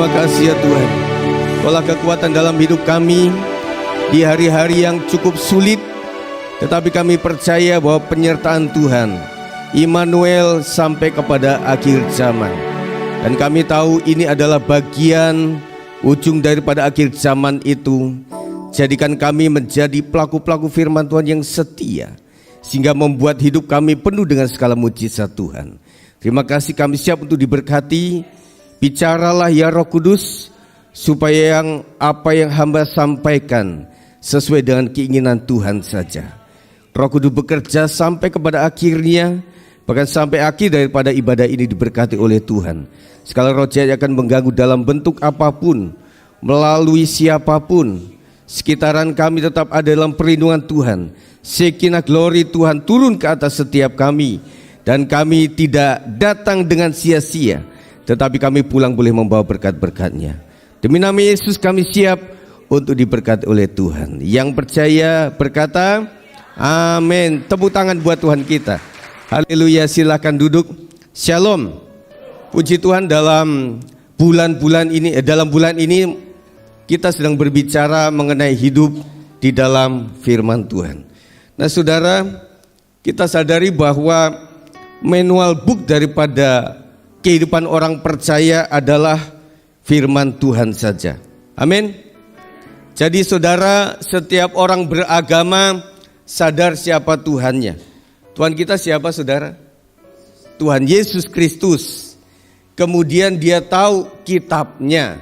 Terima kasih ya Tuhan. Kaulah kekuatan dalam hidup kami di hari-hari yang cukup sulit, tetapi kami percaya bahwa penyertaan Tuhan Immanuel sampai kepada akhir zaman. Dan kami tahu ini adalah bagian ujung daripada akhir zaman itu. Jadikan kami menjadi pelaku-pelaku firman Tuhan yang setia, sehingga membuat hidup kami penuh dengan segala mujizat Tuhan. Terima kasih, kami siap untuk diberkati. Bicaralah ya Roh Kudus, supaya apa yang hamba sampaikan sesuai dengan keinginan Tuhan saja. Roh Kudus bekerja sampai kepada akhirnya, bahkan sampai akhir daripada ibadah ini diberkati oleh Tuhan. Segala roh jahat akan mengganggu dalam bentuk apapun, melalui siapapun, sekitaran kami tetap ada dalam perlindungan Tuhan. Shekinah glory Tuhan turun ke atas setiap kami, dan kami tidak datang dengan sia-sia, tetapi kami pulang boleh membawa berkat-berkat-Nya. Demi nama Yesus kami siap untuk diberkati oleh Tuhan. Yang percaya berkata amin. Tepuk tangan buat Tuhan kita. Haleluya, silakan duduk. Shalom. Puji Tuhan, dalam bulan ini kita sedang berbicara mengenai hidup di dalam firman Tuhan. Nah saudara, kita sadari bahwa manual book daripada kehidupan orang percaya adalah firman Tuhan saja. Amin. Jadi saudara, setiap orang beragama sadar siapa Tuhannya. Tuhan kita siapa saudara? Tuhan Yesus Kristus. Kemudian dia tahu kitabnya.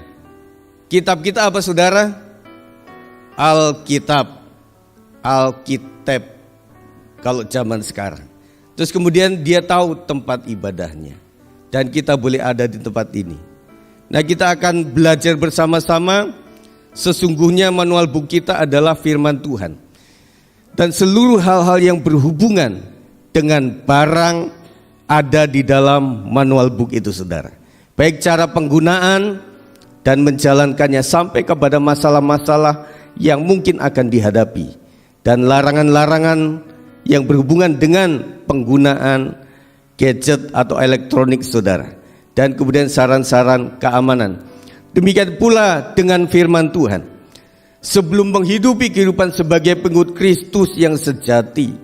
Kitab kita apa saudara? Alkitab. Alkitab kalau zaman sekarang. Terus kemudian dia tahu tempat ibadahnya. Dan kita boleh ada di tempat ini. Nah, kita akan belajar bersama-sama. Sesungguhnya manual book kita adalah firman Tuhan. Dan seluruh hal-hal yang berhubungan dengan barang ada di dalam manual book itu saudara. Baik cara penggunaan dan menjalankannya sampai kepada masalah-masalah yang mungkin akan dihadapi. Dan larangan-larangan yang berhubungan dengan penggunaan gadget atau elektronik saudara. Dan kemudian saran-saran keamanan. Demikian pula dengan firman Tuhan. Sebelum menghidupi kehidupan sebagai pengikut Kristus yang sejati,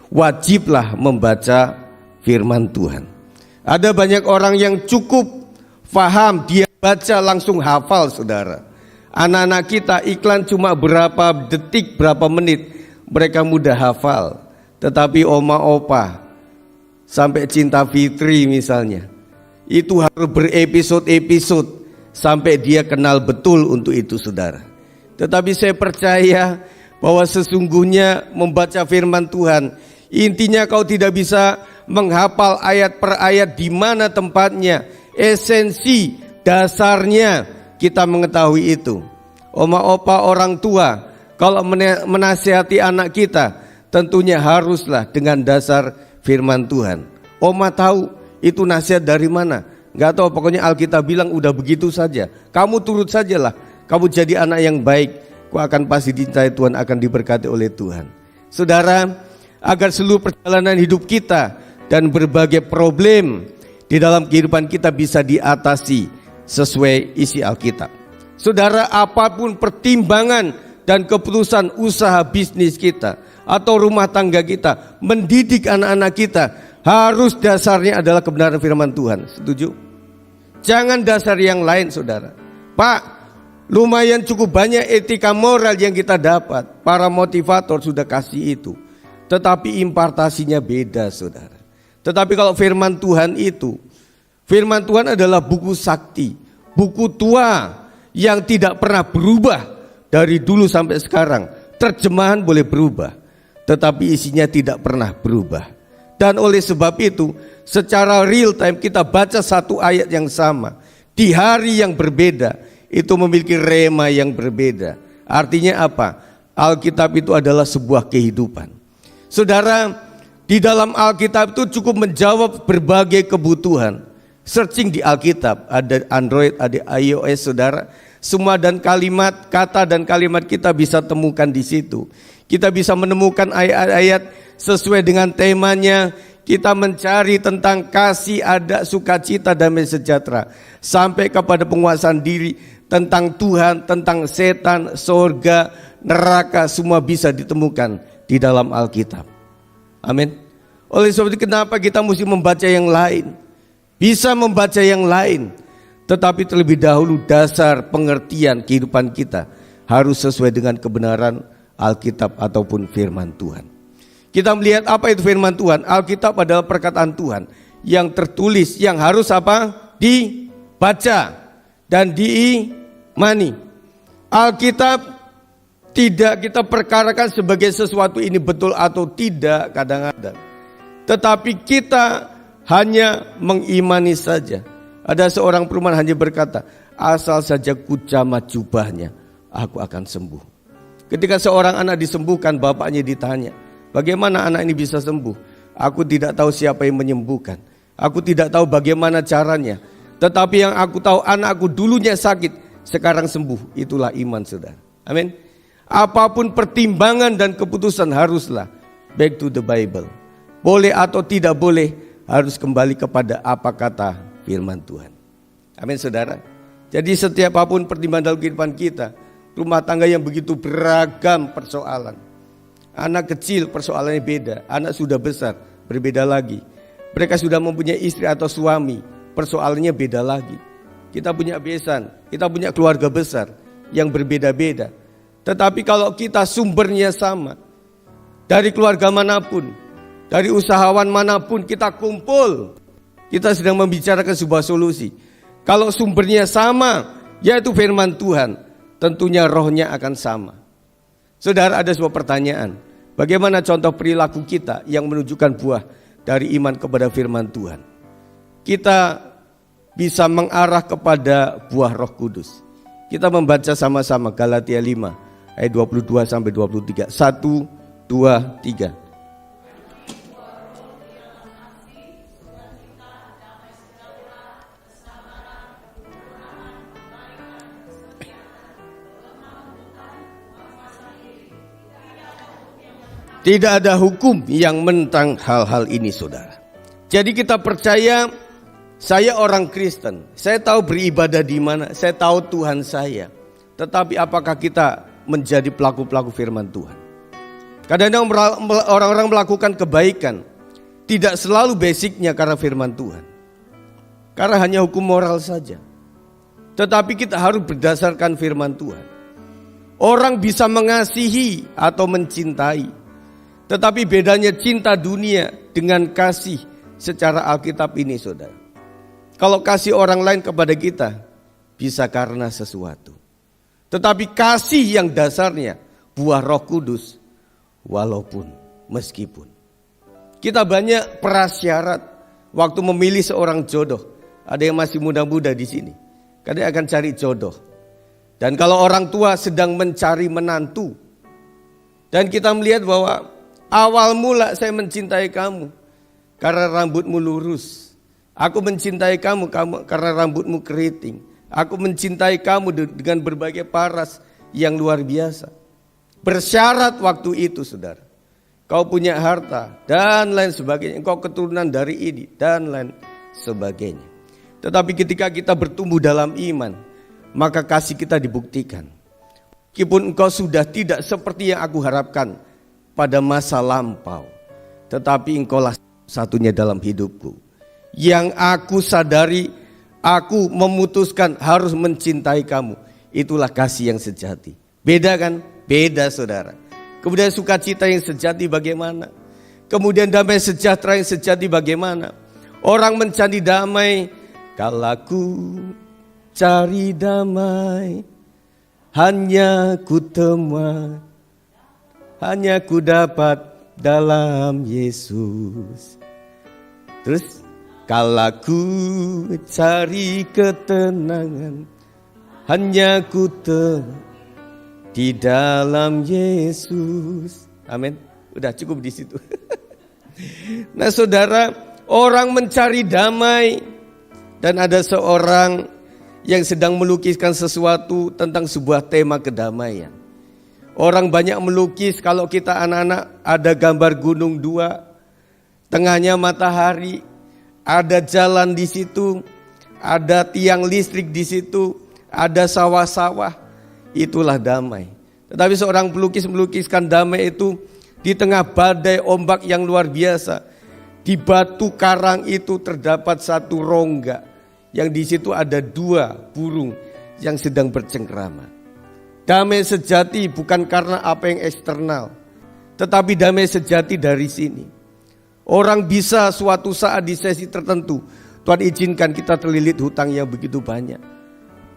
wajiblah membaca firman Tuhan. Ada banyak orang yang cukup faham, dia baca langsung hafal saudara. Anak-anak kita iklan cuma berapa detik, berapa menit, mereka mudah hafal. Tetapi oma opa sampai Cinta Fitri misalnya, itu harus berepisode-episode sampai dia kenal betul untuk itu saudara. Tetapi saya percaya bahwa sesungguhnya membaca firman Tuhan, intinya kau tidak bisa menghafal ayat per ayat di mana tempatnya, esensi dasarnya kita mengetahui itu. Oma opa orang tua kalau menasihati anak kita, tentunya haruslah dengan dasar firman Tuhan. Oma tahu itu nasihat dari mana? Gak tahu, pokoknya Alkitab bilang udah begitu saja. Kamu turut sajalah. Kamu jadi anak yang baik. Kau akan pasti dicintai Tuhan, akan diberkati oleh Tuhan. Saudara, agar seluruh perjalanan hidup kita dan berbagai problem di dalam kehidupan kita bisa diatasi sesuai isi Alkitab. Saudara, apapun pertimbangan dan keputusan usaha bisnis kita atau rumah tangga kita, mendidik anak-anak kita, harus dasarnya adalah kebenaran firman Tuhan. Setuju? Jangan dasar yang lain saudara. Pak, lumayan cukup banyak etika moral yang kita dapat. Para motivator sudah kasih itu. Tetapi impartasinya beda saudara. Tetapi kalau firman Tuhan itu, firman Tuhan adalah buku sakti, buku tua yang tidak pernah berubah dari dulu sampai sekarang. Terjemahan boleh berubah, tetapi isinya tidak pernah berubah. Dan oleh sebab itu, secara real time kita baca satu ayat yang sama di hari yang berbeda, itu memiliki rema yang berbeda. Artinya apa? Alkitab itu adalah sebuah kehidupan. Saudara, di dalam Alkitab itu cukup menjawab berbagai kebutuhan. Searching di Alkitab, ada Android, ada iOS saudara. Semua dan kalimat, kata dan kalimat kita bisa temukan di situ. Kita bisa menemukan ayat-ayat sesuai dengan temanya. Kita mencari tentang kasih, ada sukacita, damai sejahtera. Sampai kepada penguasaan diri, tentang Tuhan, tentang setan, surga, neraka, semua bisa ditemukan di dalam Alkitab. Amin. Oleh sebab itu kenapa kita mesti membaca yang lain? Bisa membaca yang lain, tetapi terlebih dahulu dasar pengertian kehidupan kita harus sesuai dengan kebenaran Alkitab ataupun firman Tuhan. Kita melihat apa itu firman Tuhan. Alkitab adalah perkataan Tuhan yang tertulis, yang harus apa? Dibaca dan diimani. Alkitab tidak kita perkarakan sebagai sesuatu ini betul atau tidak kadang-kadang. Tetapi kita hanya mengimani saja. Ada seorang perumahan hanya berkata, asal saja ku jamah jubahnya, aku akan sembuh. Ketika seorang anak disembuhkan, bapaknya ditanya, bagaimana anak ini bisa sembuh? Aku tidak tahu siapa yang menyembuhkan. Aku tidak tahu bagaimana caranya. Tetapi yang aku tahu, anakku dulunya sakit, sekarang sembuh. Itulah iman, saudara. Amin. Apapun pertimbangan dan keputusan haruslah back to the Bible. Boleh atau tidak boleh, harus kembali kepada apa kata firman Tuhan. Amin, saudara. Jadi setiap apapun pertimbangan dalam kehidupan kita, rumah tangga yang begitu beragam persoalan. Anak kecil persoalannya beda, anak sudah besar berbeda lagi. Mereka sudah mempunyai istri atau suami, persoalannya beda lagi. Kita punya besan, kita punya keluarga besar yang berbeda-beda. Tetapi kalau kita sumbernya sama, dari keluarga manapun, dari usahawan manapun kita kumpul, kita sedang membicarakan sebuah solusi. Kalau sumbernya sama, yaitu firman Tuhan, tentunya rohnya akan sama. Saudara, ada sebuah pertanyaan. Bagaimana contoh perilaku kita yang menunjukkan buah dari iman kepada firman Tuhan? Kita bisa mengarah kepada buah Roh Kudus. Kita membaca sama-sama Galatia 5 ayat 22 sampai 23. 1, 2, 3. Tidak ada hukum yang menentang hal-hal ini, saudara. Jadi kita percaya, saya orang Kristen, saya tahu beribadah di mana, saya tahu Tuhan saya. Tetapi apakah kita menjadi pelaku-pelaku firman Tuhan? Kadang-kadang orang-orang melakukan kebaikan, tidak selalu basicnya karena firman Tuhan, karena hanya hukum moral saja. Tetapi kita harus berdasarkan firman Tuhan. Orang bisa mengasihi atau mencintai, tetapi bedanya cinta dunia dengan kasih secara Alkitab ini, saudara. Kalau kasih orang lain kepada kita, bisa karena sesuatu. Tetapi kasih yang dasarnya buah Roh Kudus, walaupun, meskipun. Kita banyak prasyarat waktu memilih seorang jodoh. Ada yang masih muda-muda di sini, kadang akan cari jodoh. Dan kalau orang tua sedang mencari menantu, dan kita melihat bahwa awal mula saya mencintai kamu karena rambutmu lurus. Aku mencintai kamu karena rambutmu keriting. Aku mencintai kamu dengan berbagai paras yang luar biasa. Bersyarat waktu itu, saudara. Kau punya harta dan lain sebagainya. Engkau keturunan dari ini dan lain sebagainya. Tetapi ketika kita bertumbuh dalam iman, maka kasih kita dibuktikan. Meskipun engkau sudah tidak seperti yang aku harapkan pada masa lampau, tetapi engkaulah satunya dalam hidupku. Yang aku sadari, aku memutuskan harus mencintai kamu. Itulah kasih yang sejati. Beda kan? Beda, saudara. Kemudian sukacita yang sejati bagaimana? Kemudian damai sejahtera yang sejati bagaimana? Orang mencari damai, kalau ku cari damai, hanya ku temukan, hanya ku dapat dalam Yesus. Terus, kalau ku cari ketenangan, hanya ku di dalam Yesus. Amin. Udah cukup di situ. Nah, saudara, orang mencari damai, dan ada seorang yang sedang melukiskan sesuatu tentang sebuah tema kedamaian. Orang banyak melukis, kalau kita anak-anak ada gambar gunung 2, tengahnya matahari, ada jalan di situ, ada tiang listrik di situ, ada sawah-sawah. Itulah damai. Tetapi seorang pelukis melukiskan damai itu di tengah badai ombak yang luar biasa. Di batu karang itu terdapat satu rongga yang di situ ada 2 burung yang sedang bercengkrama. Damai sejati bukan karena apa yang eksternal, tetapi damai sejati dari sini. Orang bisa suatu saat di sesi tertentu, Tuhan izinkan kita terlilit hutang yang begitu banyak,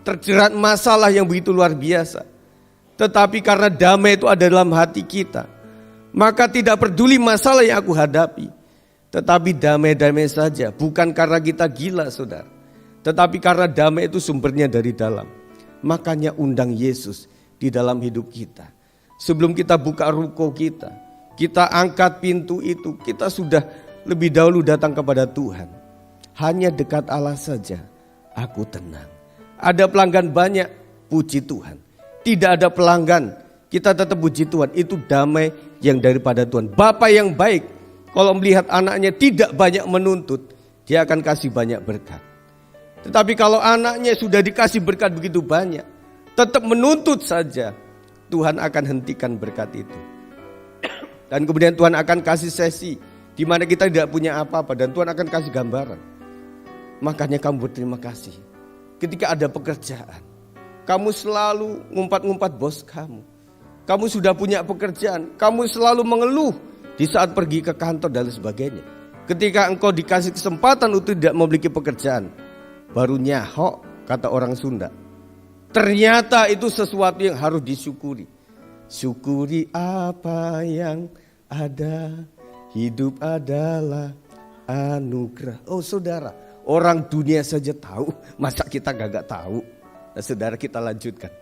terjerat masalah yang begitu luar biasa. Tetapi karena damai itu ada dalam hati kita, maka tidak peduli masalah yang aku hadapi, tetapi damai-damai saja. Bukan karena kita gila saudara, tetapi karena damai itu sumbernya dari dalam. Makanya undang Yesus di dalam hidup kita. Sebelum kita buka ruko kita angkat pintu itu, kita sudah lebih dahulu datang kepada Tuhan. Hanya dekat Allah saja aku tenang. Ada pelanggan banyak, puji Tuhan. Tidak ada pelanggan, kita tetap puji Tuhan. Itu damai yang daripada Tuhan. Bapa yang baik, kalau melihat anaknya tidak banyak menuntut, dia akan kasih banyak berkat. Tetapi kalau anaknya sudah dikasih berkat begitu banyak, tetap menuntut saja, Tuhan akan hentikan berkat itu. Dan kemudian Tuhan akan kasih sesi di mana kita tidak punya apa-apa, dan Tuhan akan kasih gambaran. Makanya kamu berterima kasih. Ketika ada pekerjaan, kamu selalu ngumpat-ngumpat bos kamu. Kamu sudah punya pekerjaan, kamu selalu mengeluh di saat pergi ke kantor dan sebagainya. Ketika engkau dikasih kesempatan untuk tidak memiliki pekerjaan, baru nyahok kata orang Sunda. Ternyata itu sesuatu yang harus disyukuri. Syukuri apa yang ada, hidup adalah anugerah. Oh saudara, orang dunia saja tahu, masa kita gak tahu? Nah saudara, kita lanjutkan.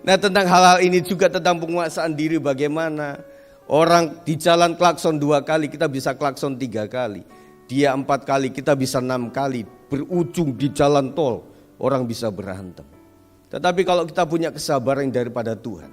Nah tentang hal-hal ini juga tentang penguasaan diri, bagaimana orang di jalan klakson 2 kali, kita bisa klakson 3 kali. Dia 4 kali, kita bisa 6 kali. Berujung di jalan tol, orang bisa berantem. Tetapi kalau kita punya kesabaran daripada Tuhan,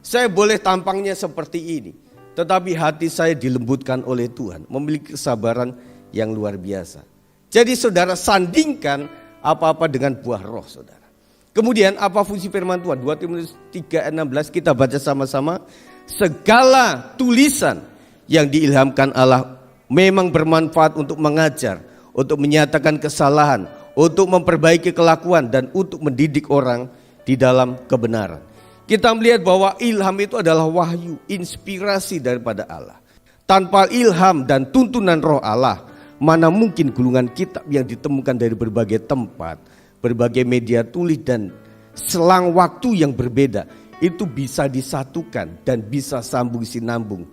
saya boleh tampangnya seperti ini, tetapi hati saya dilembutkan oleh Tuhan, memiliki kesabaran yang luar biasa. Jadi saudara, sandingkan apa-apa dengan buah roh saudara. Kemudian apa fungsi firman Tuhan? 2 Timotius 3:16 kita baca sama-sama. Segala tulisan yang diilhamkan Allah memang bermanfaat untuk mengajar, untuk menyatakan kesalahan, untuk memperbaiki kelakuan, dan untuk mendidik orang di dalam kebenaran. Kita melihat bahwa ilham itu adalah wahyu, inspirasi daripada Allah. Tanpa ilham dan tuntunan roh Allah, mana mungkin gulungan kitab yang ditemukan dari berbagai tempat, berbagai media tulis dan selang waktu yang berbeda, itu bisa disatukan dan bisa sambung sinambung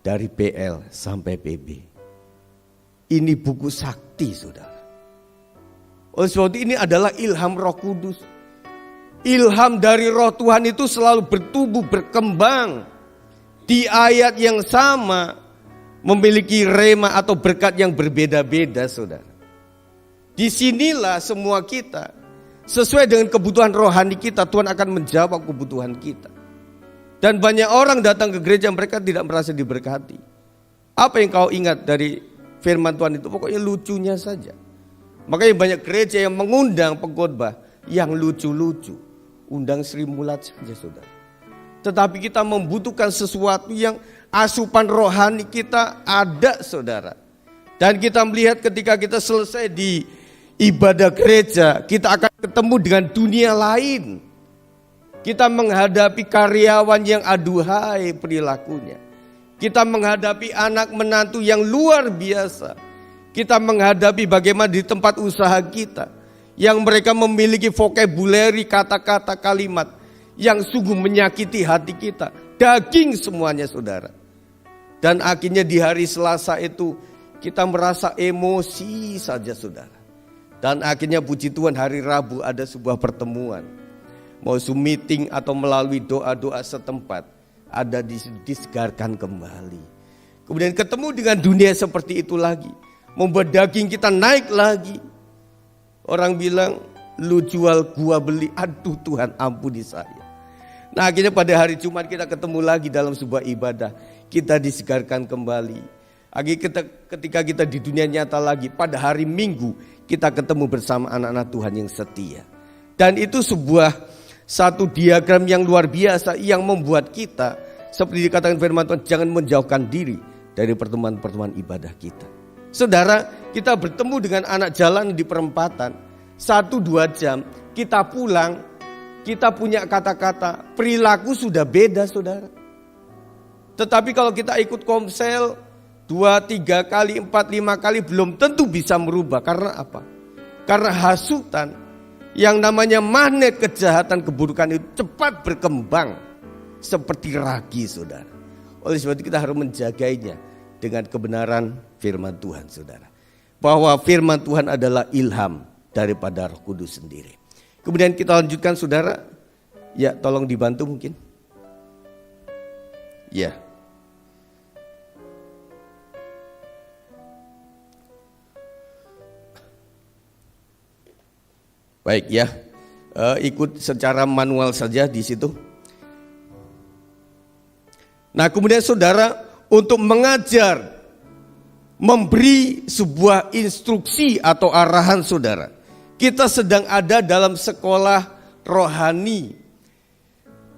dari PL sampai PB. Ini buku sakti saudara. Oleh sebab itu ini adalah ilham Roh Kudus. Ilham dari Roh Tuhan itu selalu bertumbuh, berkembang. Di ayat yang sama memiliki rema atau berkat yang berbeda-beda saudara. Disinilah semua kita sesuai dengan kebutuhan rohani kita, Tuhan akan menjawab kebutuhan kita. Dan banyak orang datang ke gereja, mereka tidak merasa diberkati. Apa yang kau ingat dari firman Tuhan itu? Pokoknya lucunya saja. Makanya banyak gereja yang mengundang pengkhotbah yang lucu-lucu. Undang Sri Mulat saja saudara. Tetapi kita membutuhkan sesuatu yang asupan rohani kita ada saudara. Dan kita melihat ketika kita selesai di ibadah gereja, kita akan ketemu dengan dunia lain. Kita menghadapi karyawan yang aduhai perilakunya. Kita menghadapi anak menantu yang luar biasa. Kita menghadapi bagaimana di tempat usaha kita, yang mereka memiliki vocabulary kata-kata kalimat yang sungguh menyakiti hati kita. Daging semuanya saudara. Dan akhirnya di hari Selasa itu kita merasa emosi saja saudara. Dan akhirnya puji Tuhan hari Rabu ada sebuah pertemuan. Mau Zoom meeting atau melalui doa-doa setempat, ada disegarkan kembali. Kemudian ketemu dengan dunia seperti itu lagi, membuat daging kita naik lagi. Orang bilang, lu jual gua beli, aduh Tuhan ampuni saya. Nah akhirnya pada hari Jumat kita ketemu lagi dalam sebuah ibadah, kita disegarkan kembali. Ketika kita di dunia nyata lagi, pada hari Minggu kita ketemu bersama anak-anak Tuhan yang setia. Dan itu satu diagram yang luar biasa yang membuat kita, seperti dikatakan firman Tuhan, jangan menjauhkan diri dari pertemuan-pertemuan ibadah kita. Saudara, kita bertemu dengan anak jalan di perempatan, 1-2 jam, kita pulang, kita punya kata-kata, perilaku sudah beda saudara. Tetapi kalau kita ikut komsel 2-3 kali, 4-5 kali belum tentu bisa merubah. Karena apa? Karena hasutan yang namanya magnet kejahatan keburukan itu cepat berkembang seperti ragi saudara. Oleh sebab itu kita harus menjagainya dengan kebenaran firman Tuhan saudara. Bahwa firman Tuhan adalah ilham daripada Roh Kudus sendiri. Kemudian kita lanjutkan saudara. Ya tolong dibantu mungkin. Ya. Baik ya, ikut secara manual saja di situ. Nah kemudian saudara, untuk mengajar, memberi sebuah instruksi atau arahan saudara. Kita sedang ada dalam sekolah rohani.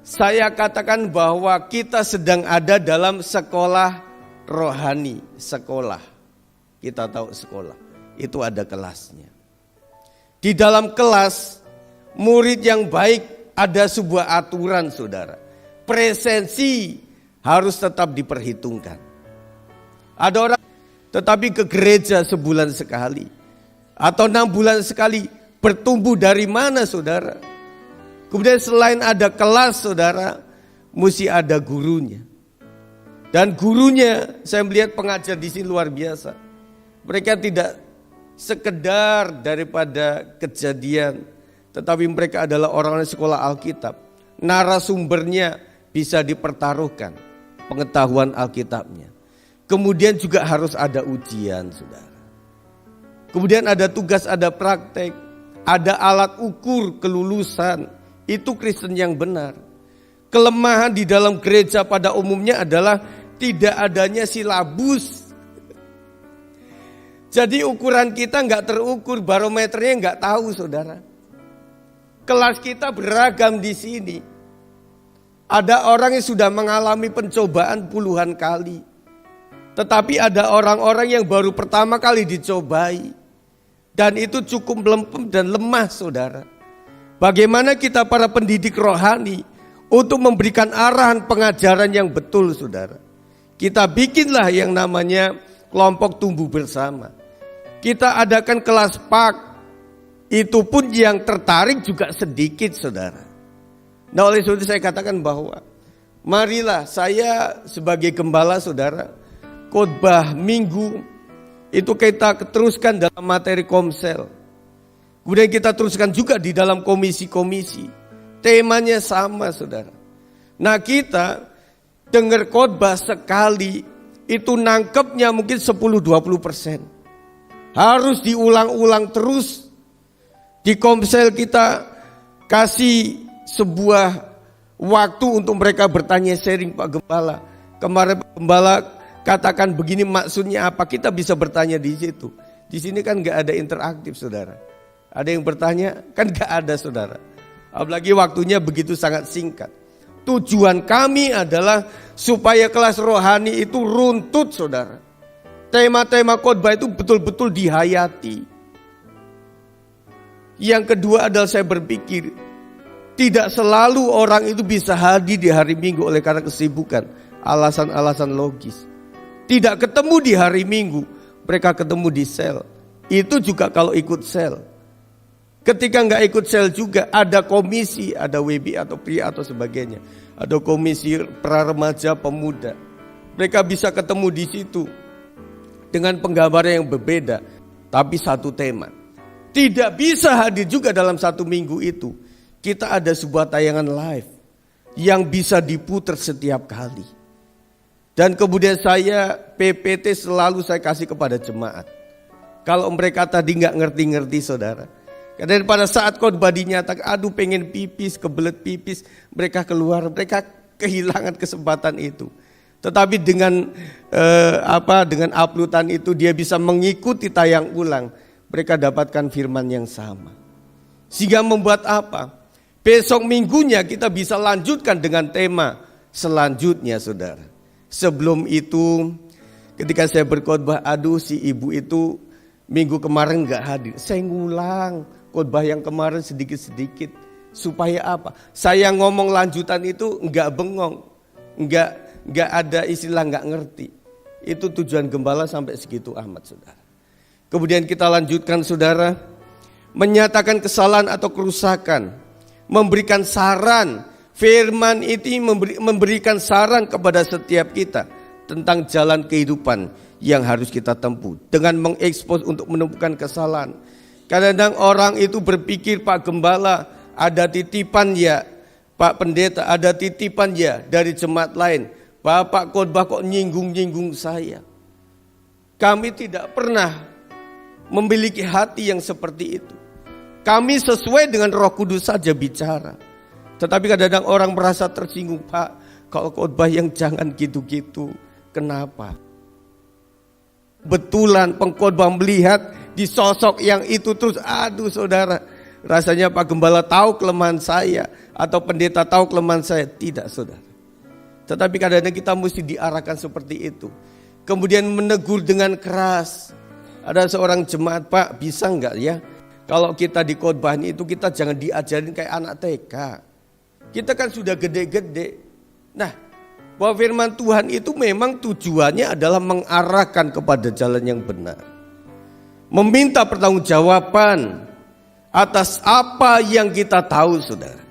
Saya katakan bahwa kita sedang ada dalam sekolah rohani. Sekolah, kita tahu sekolah, itu ada kelasnya. Di dalam kelas, murid yang baik ada sebuah aturan saudara. Presensi harus tetap diperhitungkan. Ada orang tetapi ke gereja sebulan sekali. Atau 6 bulan sekali, bertumbuh dari mana saudara? Kemudian selain ada kelas saudara, mesti ada gurunya. Dan gurunya, saya melihat pengajar di sini luar biasa. Mereka tidak sekedar daripada kejadian, tetapi mereka adalah orang-orang sekolah Alkitab. Narasumbernya bisa dipertaruhkan, pengetahuan Alkitabnya. Kemudian juga harus ada ujian saudara. Kemudian ada tugas, ada praktek, ada alat ukur kelulusan. Itu Kristen yang benar. Kelemahan di dalam gereja pada umumnya adalah tidak adanya silabus. Jadi ukuran kita nggak terukur, barometernya nggak tahu saudara. Kelas kita beragam di sini. Ada orang yang sudah mengalami pencobaan puluhan kali. Tetapi ada orang-orang yang baru pertama kali dicobai. Dan itu cukup melempem dan lemah saudara. Bagaimana kita para pendidik rohani untuk memberikan arahan pengajaran yang betul saudara. Kita bikinlah yang namanya kelompok tumbuh bersama. Kita adakan kelas PAK, itu pun yang tertarik juga sedikit saudara. Nah oleh sebab itu saya katakan bahwa marilah saya sebagai gembala saudara, khotbah minggu itu kita teruskan dalam materi komsel. Kemudian kita teruskan juga di dalam komisi-komisi. Temanya sama saudara. Nah kita dengar khotbah sekali itu nangkepnya mungkin 10-20%. Harus diulang-ulang terus. Di komsel kita kasih sebuah waktu untuk mereka bertanya sharing Pak Gembala. Kemarin Pak Gembala katakan begini maksudnya apa, kita bisa bertanya di situ. Di sini kan gak ada interaktif saudara. Ada yang bertanya kan gak ada saudara. Apalagi waktunya begitu sangat singkat. Tujuan kami adalah supaya kelas rohani itu runtut saudara. Tema-tema khotbah itu betul-betul dihayati. Yang kedua adalah saya berpikir tidak selalu orang itu bisa hadir di hari Minggu oleh karena kesibukan, alasan-alasan logis. Tidak ketemu di hari Minggu, mereka ketemu di sel. Itu juga kalau ikut sel. Ketika nggak ikut sel juga ada komisi, ada WB atau pria atau sebagainya. Ada komisi pra-remaja pemuda. Mereka bisa ketemu di situ dengan penggambaran yang berbeda, tapi satu tema. Tidak bisa hadir juga dalam satu minggu itu. Kita ada sebuah tayangan live yang bisa diputar setiap kali. Dan kemudian saya PPT selalu saya kasih kepada jemaat. Kalau mereka tadi nggak ngerti-ngerti saudara. Dan pada saat khotbah dinyatakan, aduh pengen pipis, kebelet pipis, mereka keluar, mereka kehilangan kesempatan itu. Tetapi dengan dengan uploadan itu dia bisa mengikuti tayang ulang. Mereka dapatkan firman yang sama. Sehingga membuat apa? Besok minggunya kita bisa lanjutkan dengan tema selanjutnya, saudara. Sebelum itu, ketika saya berkhotbah, aduh si ibu itu minggu kemarin gak hadir. Saya ngulang khotbah yang kemarin sedikit-sedikit. Supaya apa? Saya ngomong lanjutan itu gak bengong. Gak ada istilah gak ngerti. Itu tujuan gembala sampai segitu amat, saudara. Kemudian kita lanjutkan, saudara. Menyatakan kesalahan atau kerusakan. Memberikan saran. Firman itu memberikan saran kepada setiap kita tentang jalan kehidupan yang harus kita tempuh. Dengan mengekspos untuk menemukan kesalahan. Kadang-kadang orang itu berpikir, Pak Gembala, ada titipan ya, Pak Pendeta, ada titipan ya dari jemaat lain. Bapak khotbah kok nyinggung-nyinggung saya. Kami tidak pernah memiliki hati yang seperti itu. Kami sesuai dengan Roh Kudus saja bicara. Tetapi kadang-kadang orang merasa tersinggung, Pak, kalau khotbah yang jangan gitu-gitu. Kenapa? Betulan pengkhotbah melihat di sosok yang itu terus, aduh saudara, rasanya Pak Gembala tahu kelemahan saya atau pendeta tahu kelemahan saya. Tidak, saudara. Tetapi kadang-kadang kita mesti diarahkan seperti itu. Kemudian menegur dengan keras. Ada seorang jemaat, Pak, bisa enggak ya? Kalau kita di khotbah itu kita jangan diajarin kayak anak TK. Kita kan sudah gede-gede. Nah, bahwa firman Tuhan itu memang tujuannya adalah mengarahkan kepada jalan yang benar. Meminta pertanggungjawaban atas apa yang kita tahu, saudara.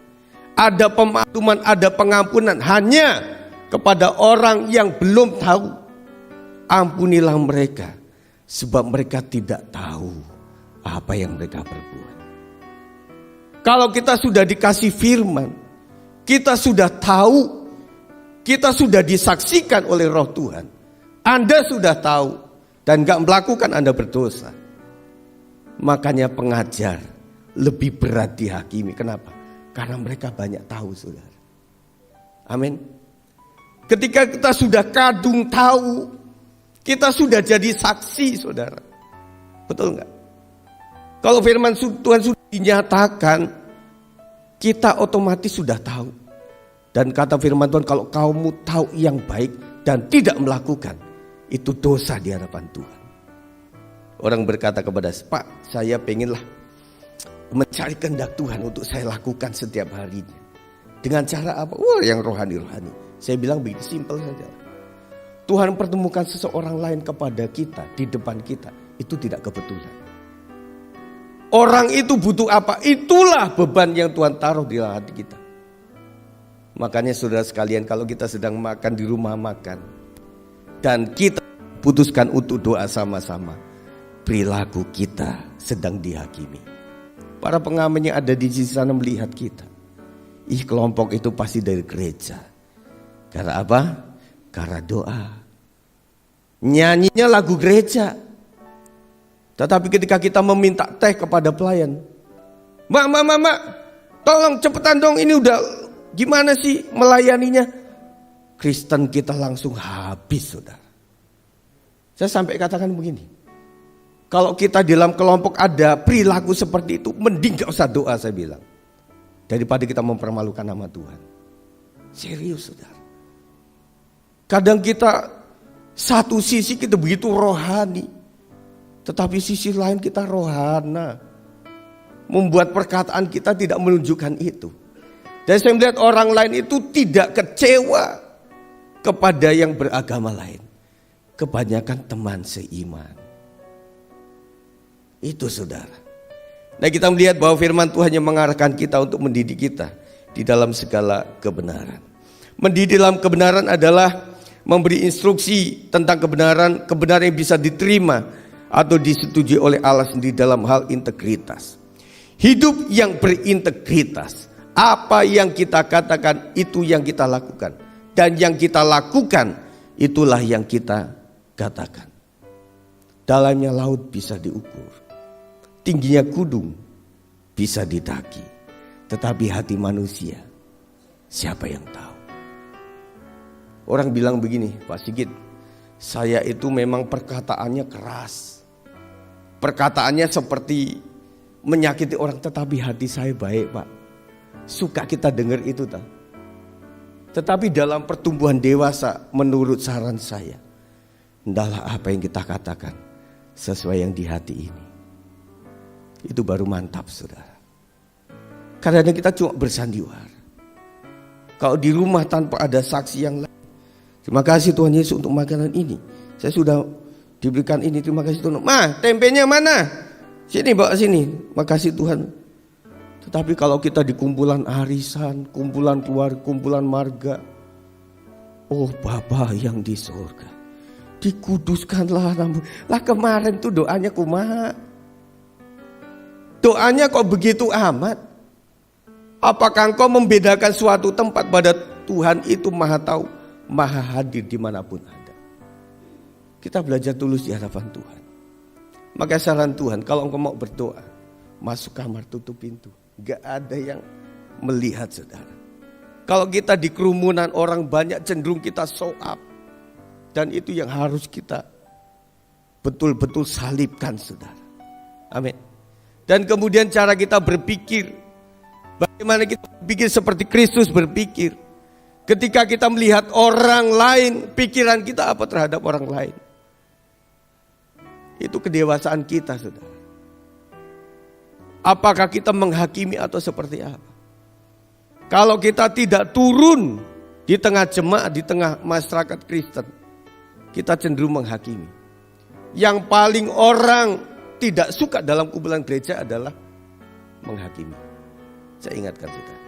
Ada pemakluman, ada pengampunan hanya kepada orang yang belum tahu. Ampunilah mereka, sebab mereka tidak tahu apa yang mereka perbuat. Kalau kita sudah dikasih firman, kita sudah tahu, kita sudah disaksikan oleh Roh Tuhan. Anda sudah tahu dan gak melakukan, Anda berdosa. Makanya pengajar lebih berat dihakimi. Kenapa? Karena mereka banyak tahu, saudara. Amin. Ketika kita sudah kadung tahu, kita sudah jadi saksi, saudara. Betul gak? Kalau firman Tuhan sudah dinyatakan, kita otomatis sudah tahu. Dan kata firman Tuhan, kalau kamu tahu yang baik dan tidak melakukan, itu dosa di hadapan Tuhan. Orang berkata kepada saya, Pak, saya pengenlah mencari kehendak Tuhan untuk saya lakukan setiap harinya. Dengan cara apa? Wah, yang rohani-rohani. Saya bilang begitu, simpel saja. Tuhan pertemukan seseorang lain kepada kita, di depan kita. Itu tidak kebetulan. Orang itu butuh apa? Itulah beban yang Tuhan taruh di hati kita. Makanya saudara sekalian, kalau kita sedang makan di rumah makan dan kita putuskan untuk doa sama-sama, perilaku kita sedang dihakimi. Para pengamen yang ada di sisi sana melihat kita. Kelompok itu pasti dari gereja. Karena apa? Karena doa. Nyanyinya lagu gereja. Tetapi ketika kita meminta teh kepada pelayan, Mak, tolong cepetan dong, ini udah gimana sih melayaninya? Kristen kita langsung habis, saudara. Saya sampai katakan begini, kalau kita di dalam kelompok ada perilaku seperti itu, mending gak usah doa, saya bilang. Daripada kita mempermalukan nama Tuhan. Serius, saudara. Kadang kita satu sisi kita begitu rohani, tetapi sisi lain kita rohana. Membuat perkataan kita tidak menunjukkan itu. Dan saya melihat orang lain itu tidak kecewa kepada yang beragama lain. Kebanyakan teman seiman. Itu, saudara. Nah, kita melihat bahwa firman Tuhan yang mengarahkan kita untuk mendidik kita di dalam segala kebenaran. Mendidik dalam kebenaran adalah memberi instruksi tentang kebenaran yang bisa diterima atau disetujui oleh Allah sendiri dalam hal integritas. Hidup yang berintegritas. Apa yang kita katakan, itu yang kita lakukan. Dan yang kita lakukan, itulah yang kita katakan. Dalamnya laut bisa diukur, tingginya gunung bisa didaki, tetapi hati manusia siapa yang tahu? Orang bilang begini, Pak Sigit, saya itu memang perkataannya keras. Perkataannya seperti menyakiti orang, tetapi hati saya baik, Pak. Suka kita dengar itu, tak? Tetapi dalam pertumbuhan dewasa, menurut saran saya, hendaklah apa yang kita katakan sesuai yang di hati ini. Itu baru mantap, saudara. Kadang-kadang kita cuma bersandiwara. Kalau di rumah tanpa ada saksi yang lain. Terima kasih Tuhan Yesus untuk makanan ini. Saya sudah diberikan ini, terima kasih Tuhan. Ma, tempenya mana? Sini, bawa sini. Makasih Tuhan. Tetapi kalau kita di kumpulan arisan, kumpulan keluarga, kumpulan marga. Oh Bapa yang di surga, dikuduskanlah nama. Lah kemarin tuh doanya kumaha. Doanya kok begitu amat? Apakah engkau membedakan suatu tempat pada Tuhan itu maha tahu, maha hadir dimanapun ada. Kita belajar tulus di hadapan Tuhan. Maka saran Tuhan, kalau engkau mau berdoa, masuk kamar, tutup pintu. Gak ada yang melihat, saudara. Kalau kita di kerumunan orang banyak, cenderung kita show up. Dan itu yang harus kita betul-betul salibkan, saudara. Amin. Dan kemudian cara kita berpikir, bagaimana kita berpikir seperti Kristus berpikir. Ketika kita melihat orang lain, pikiran kita apa terhadap orang lain. Itu kedewasaan kita, saudara. Apakah kita menghakimi atau seperti apa? Kalau kita tidak turun di tengah jemaat, di tengah masyarakat Kristen, kita cenderung menghakimi. Yang paling orang tidak suka dalam kumpulan gereja adalah menghakimi. Saya ingatkan saudara.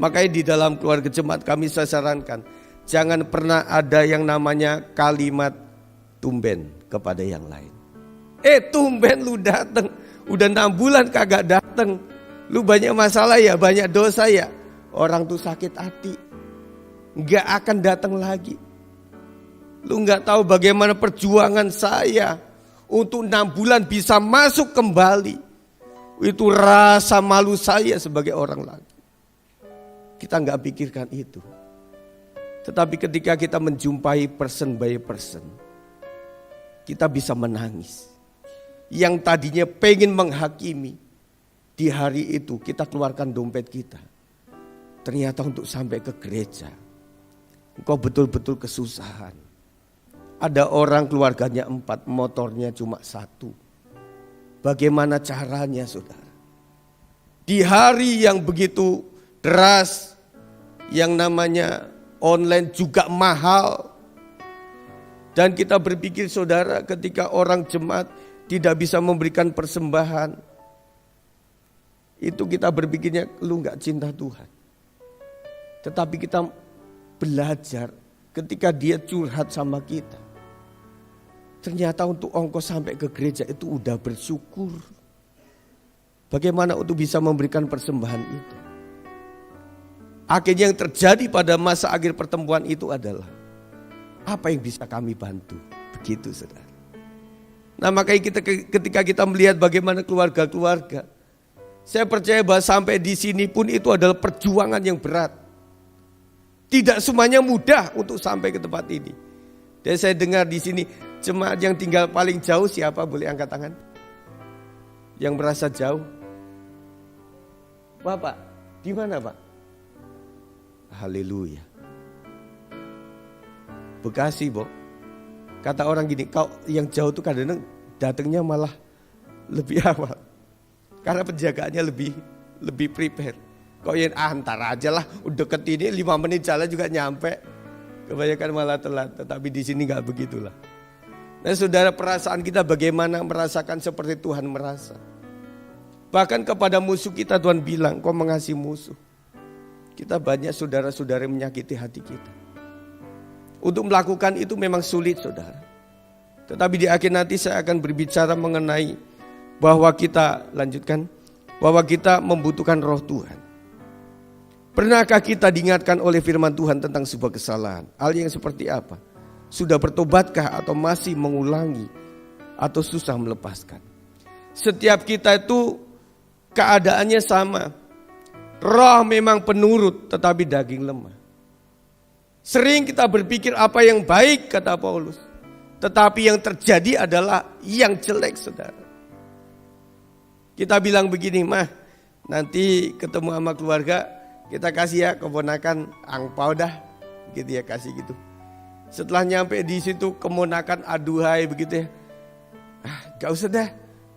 Makanya di dalam keluarga jemaat kami saya sarankan, jangan pernah ada yang namanya kalimat tumben kepada yang lain. Tumben lu datang, udah 6 bulan kagak datang. Lu banyak masalah ya, banyak dosa ya. Orang tuh sakit hati, gak akan datang lagi. Lu gak tahu bagaimana perjuangan saya untuk 6 bulan bisa masuk kembali. Itu rasa malu saya sebagai orang lagi. Kita gak pikirkan itu. Tetapi ketika kita menjumpai person by person, kita bisa menangis. Yang tadinya pengen menghakimi, di hari itu kita keluarkan dompet kita. Ternyata untuk sampai ke gereja, engkau betul-betul kesusahan. Ada orang keluarganya 4, motornya cuma 1. Bagaimana caranya, saudara? Di hari yang begitu deras, yang namanya online juga mahal. Dan kita berpikir, saudara, ketika orang jemaat tidak bisa memberikan persembahan, itu kita berpikirnya, lu gak cinta Tuhan. Tetapi kita belajar ketika dia curhat sama kita. Ternyata untuk ongkos sampai ke gereja itu udah bersyukur. Bagaimana untuk bisa memberikan persembahan itu? Akhirnya yang terjadi pada masa akhir pertemuan itu adalah, apa yang bisa kami bantu? Begitu, saudara. Nah, makanya ketika kita melihat bagaimana keluarga-keluarga, saya percaya bahwa sampai di sini pun itu adalah perjuangan yang berat. Tidak semuanya mudah untuk sampai ke tempat ini. Dan saya dengar di sini jemaat yang tinggal paling jauh siapa? Boleh angkat tangan? Yang merasa jauh? Bapak, di mana Pak? Haleluya. Bekasi, Bo. Kata orang gini, kau yang jauh tuh kadang-kadang datangnya malah lebih awal. Karena penjagaannya lebih prepare. Kau yang antar aja lah, udah deket ini 5 menit jalan juga nyampe. Kebanyakan malah telat, tetapi di sini nggak begitulah. Nah, saudara, perasaan kita bagaimana merasakan seperti Tuhan merasa. Bahkan kepada musuh kita Tuhan bilang, kau mengasihi musuh. Kita banyak saudara-saudara yang menyakiti hati kita. Untuk melakukan itu memang sulit, saudara. Tetapi di akhir nanti saya akan berbicara mengenai bahwa kita, lanjutkan, bahwa kita membutuhkan roh Tuhan. Pernahkah kita diingatkan oleh firman Tuhan tentang sebuah kesalahan? Hal yang seperti apa? Sudah bertobatkah atau masih mengulangi atau susah melepaskan? Setiap kita itu keadaannya sama. Roh memang penurut tetapi daging lemah. Sering kita berpikir apa yang baik, kata Paulus. Tetapi yang terjadi adalah yang jelek, saudara. Kita bilang begini, mah nanti ketemu sama keluarga, kita kasih ya keponakan angpau dah, gitu ya, kasih gitu. Setelah nyampe di situ keponakan aduhai begitu ya, gak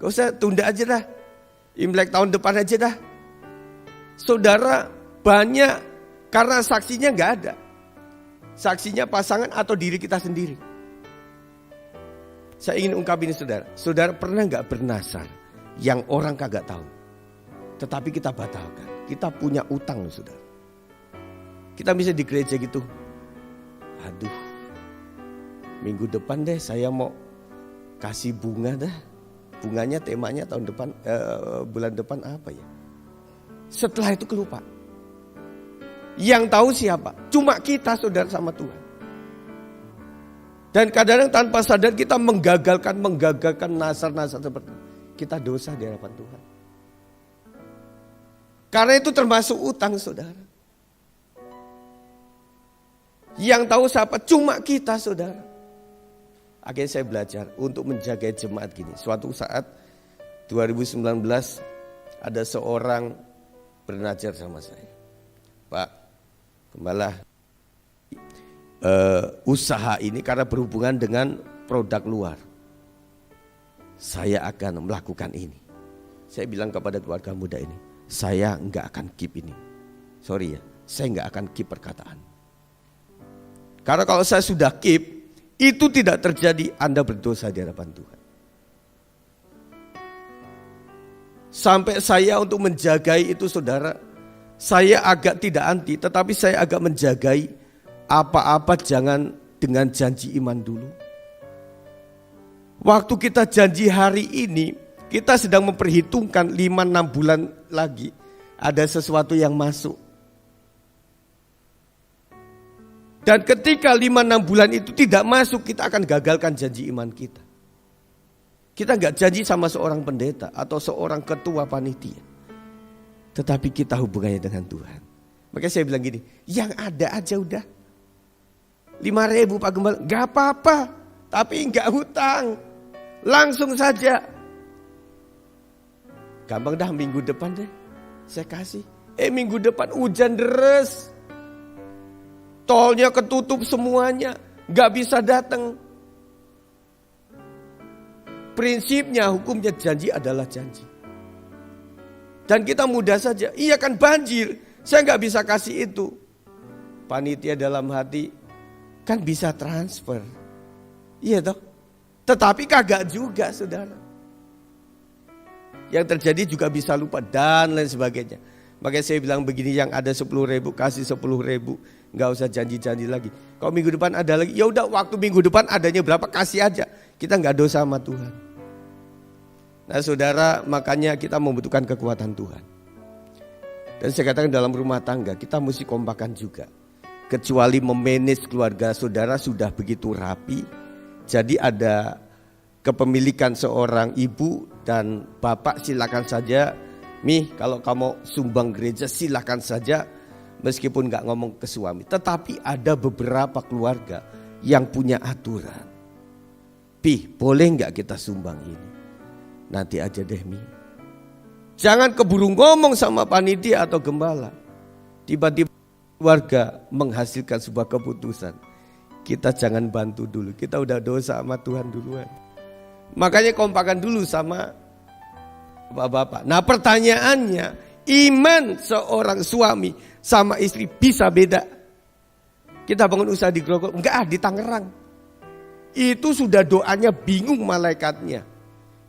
usah tunda aja dah, Imlek tahun depan aja dah. Saudara, banyak karena saksinya gak ada, saksinya pasangan atau diri kita sendiri. Saya ingin ungkapin saudara, saudara pernah gak bernasar yang orang kagak tahu, tetapi kita batalkan. Kita punya utang loh saudara. Kita bisa di gereja gitu, aduh minggu depan deh saya mau kasih bunga dah. Bunganya temanya tahun depan, bulan depan apa ya. Setelah itu kelupa. Yang tahu siapa? Cuma kita saudara sama Tuhan. Dan kadang-kadang tanpa sadar kita menggagalkan nasar-nasar seperti itu. Kita dosa di hadapan Tuhan. Karena itu termasuk utang saudara. Yang tahu siapa? Cuma kita saudara. Akhirnya saya belajar untuk menjaga jemaat gini. Suatu saat 2019 ada seorang bernajar sama saya. Pak Gembala, usaha ini karena berhubungan dengan produk luar, saya akan melakukan ini. Saya bilang kepada keluarga muda ini, saya enggak akan keep ini. Sorry ya, saya enggak akan keep perkataan. Karena kalau saya sudah keep, itu tidak terjadi, Anda berdosa di hadapan Tuhan. Sampai saya untuk menjagai itu saudara, saya agak tidak anti, tetapi saya agak menjagai apa-apa jangan dengan janji iman dulu. Waktu kita janji hari ini, kita sedang memperhitungkan 5-6 bulan lagi ada sesuatu yang masuk. Dan ketika 5-6 bulan itu tidak masuk, kita akan gagalkan janji iman kita. Kita enggak janji sama seorang pendeta atau seorang ketua panitia. Tetapi kita hubungannya dengan Tuhan. Makanya saya bilang gini, yang ada aja udah. 5.000 Pak Gembala, enggak apa-apa, tapi enggak hutang. Langsung saja. Gampang dah, minggu depan deh saya kasih. Minggu depan hujan deres. Tolnya ketutup semuanya, enggak bisa datang. Prinsipnya, hukumnya janji adalah janji. Dan kita mudah saja, iya kan banjir, saya enggak bisa kasih itu. Panitia dalam hati, kan bisa transfer. Iya toh? Tetapi kagak juga saudara. Yang terjadi juga bisa lupa dan lain sebagainya. Makanya saya bilang begini, yang ada 10.000 kasih 10.000, nggak usah janji-janji lagi. Kalau minggu depan ada lagi, ya udah waktu minggu depan adanya berapa kasih aja. Kita nggak dosa sama Tuhan. Nah saudara, makanya kita membutuhkan kekuatan Tuhan. Dan saya katakan dalam rumah tangga kita mesti kompakan juga. Kecuali memanage keluarga saudara sudah begitu rapi. Jadi ada kepemilikan seorang ibu dan bapak, silakan saja. Mih, kalau kamu sumbang gereja silakan saja, meskipun gak ngomong ke suami. Tetapi ada beberapa keluarga yang punya aturan. Pih, boleh gak kita sumbang ini? Nanti aja deh Mi. Jangan keburu ngomong sama panitia atau gembala. Tiba-tiba keluarga menghasilkan sebuah keputusan. Kita jangan bantu dulu, kita udah dosa sama Tuhan duluan. Makanya kompakan dulu sama bapak-bapak. Nah pertanyaannya, iman seorang suami sama istri bisa beda. Kita bangun usaha di Grogol, enggak di Tangerang. Itu sudah doanya bingung malaikatnya.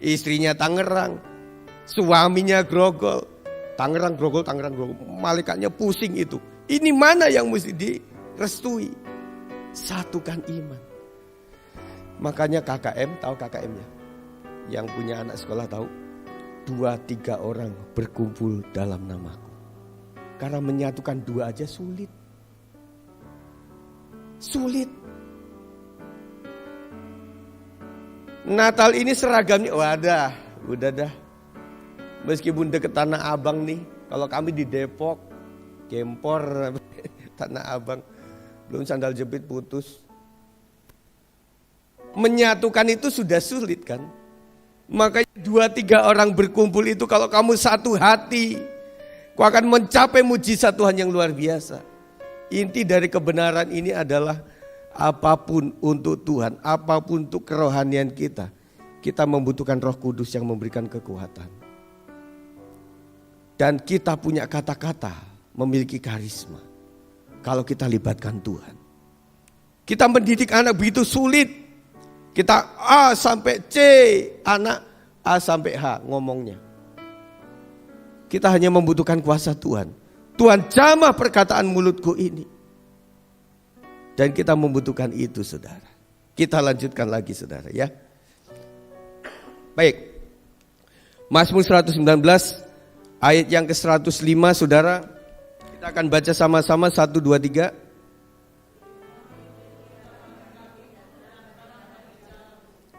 Istrinya Tangerang, suaminya Grogol. Tangerang, Grogol, Tangerang, Grogol. Malaikatnya pusing itu. Ini mana yang mesti direstui? Satukan iman. Makanya KKM, tahu KKM-nya? Yang punya anak sekolah tahu? 2-3 orang berkumpul dalam namaku. Karena menyatukan 2 aja sulit. Sulit. Natal ini seragamnya, wadah, udah dah. Meskipun deket Tanah Abang nih, kalau kami di Depok, Gempor, Tanah Abang. belum sandal jepit putus. Menyatukan itu sudah sulit kan. Makanya 2-3 orang berkumpul itu kalau kamu satu hati, kau akan mencapai mujizat Tuhan yang luar biasa. Inti dari kebenaran ini adalah apapun untuk Tuhan, apapun untuk kerohanian kita, kita membutuhkan Roh Kudus yang memberikan kekuatan. Dan kita punya kata-kata, memiliki karisma. Kalau kita libatkan Tuhan. Kita mendidik anak begitu sulit. Kita A sampai C, anak A sampai H ngomongnya. Kita hanya membutuhkan kuasa Tuhan. Tuhan jamah perkataan mulutku ini. Dan kita membutuhkan itu saudara. Kita lanjutkan lagi saudara ya. Baik. Mazmur 119 ayat yang ke-105 saudara. Kita akan baca sama-sama 1, 2, 3.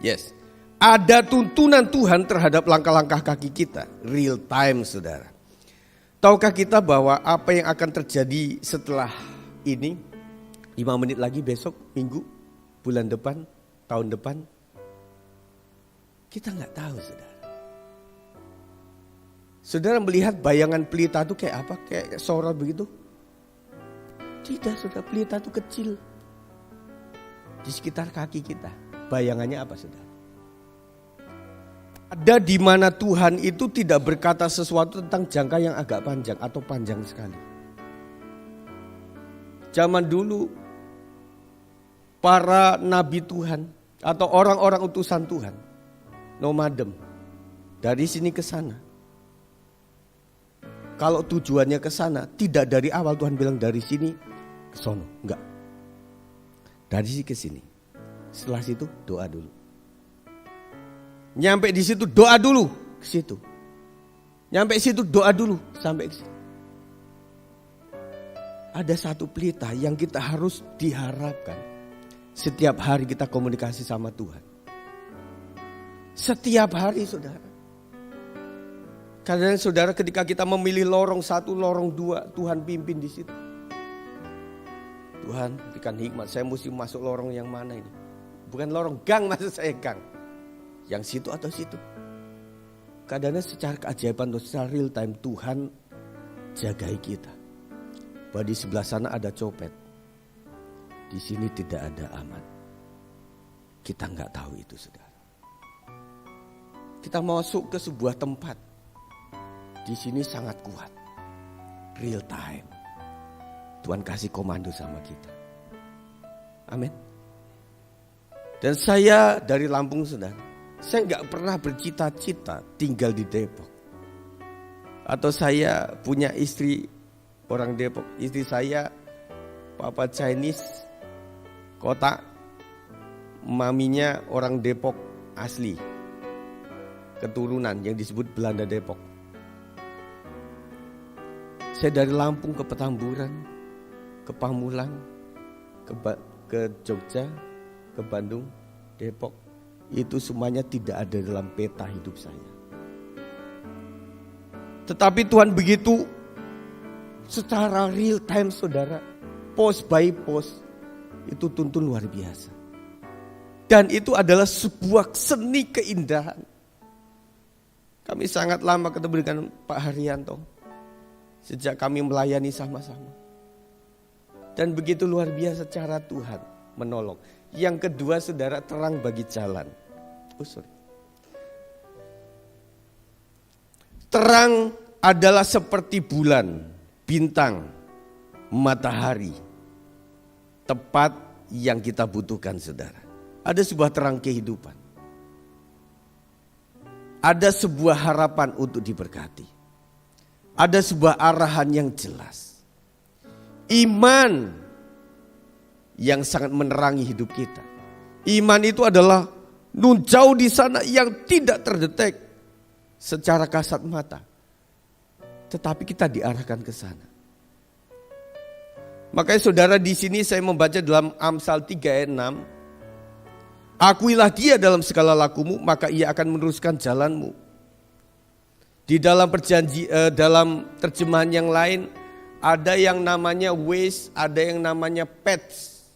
Yes. Ada tuntunan Tuhan terhadap langkah-langkah kaki kita. Real time saudara. Tahukah kita bahwa apa yang akan terjadi setelah ini? 5 menit lagi besok, minggu, bulan depan, tahun depan. Kita gak tahu saudara. Saudara melihat bayangan pelita itu kayak apa? Kayak sorot begitu? Tidak saudara, pelita itu kecil. Di sekitar kaki kita. Bayangannya apa saudara? Ada di mana Tuhan itu tidak berkata sesuatu tentang jangka yang agak panjang atau panjang sekali. Zaman dulu para nabi Tuhan atau orang-orang utusan Tuhan nomadem dari sini ke sana. Kalau tujuannya ke sana, tidak dari awal Tuhan bilang dari sini ke sono, enggak. Dari sini ke sini. Setelah situ doa dulu. Nyampe di situ doa dulu ke situ. Nyampe situ doa dulu sampai ke situ. Ada satu pelita yang kita harus diharapkan. Setiap hari kita komunikasi sama Tuhan. Setiap hari saudara. Karena saudara ketika kita memilih lorong 1, lorong 2, Tuhan pimpin di situ. Tuhan berikan hikmat, saya mesti masuk lorong yang mana ini? Bukan lorong gang, maksud saya gang. Yang situ atau situ. Kadang secara keajaiban atau secara real time Tuhan jagai kita. Bahwa di sebelah sana ada copet. Di sini tidak ada aman. Kita nggak tahu itu saudara. Kita masuk ke sebuah tempat. Di sini sangat kuat. Real time. Tuhan kasih komando sama kita. Amin. Dan saya dari Lampung saudara. Saya nggak pernah bercita-cita tinggal di Depok. Atau saya punya istri orang Depok. Istri saya Papa Chinese kota. Maminya orang Depok asli. Keturunan yang disebut Belanda Depok. Saya dari Lampung ke Petamburan, ke Pamulang, ke Jogja, ke Bandung, Depok. Itu semuanya tidak ada dalam peta hidup saya. Tetapi Tuhan begitu secara real time saudara, post by post, itu tuntun luar biasa. Dan itu adalah sebuah seni keindahan. Kami sangat lama ketemu dengan Pak Haryanto. Sejak kami melayani sama-sama. Dan begitu luar biasa cara Tuhan menolong. Yang kedua saudara, terang bagi jalan. Terang adalah seperti bulan, bintang, matahari. Tepat yang kita butuhkan saudara. Ada sebuah terang kehidupan. Ada sebuah harapan untuk diberkati. Ada sebuah arahan yang jelas. Iman yang sangat menerangi hidup kita. Iman itu adalah nun jauh di sana yang tidak terdetek secara kasat mata. Tetapi kita diarahkan ke sana. Makanya saudara di sini saya membaca dalam Amsal 3 ayat 6. Akuilah dia dalam segala lakumu, maka ia akan meneruskan jalanmu. Di dalam dalam terjemahan yang lain, Ada yang namanya ways, ada yang namanya paths.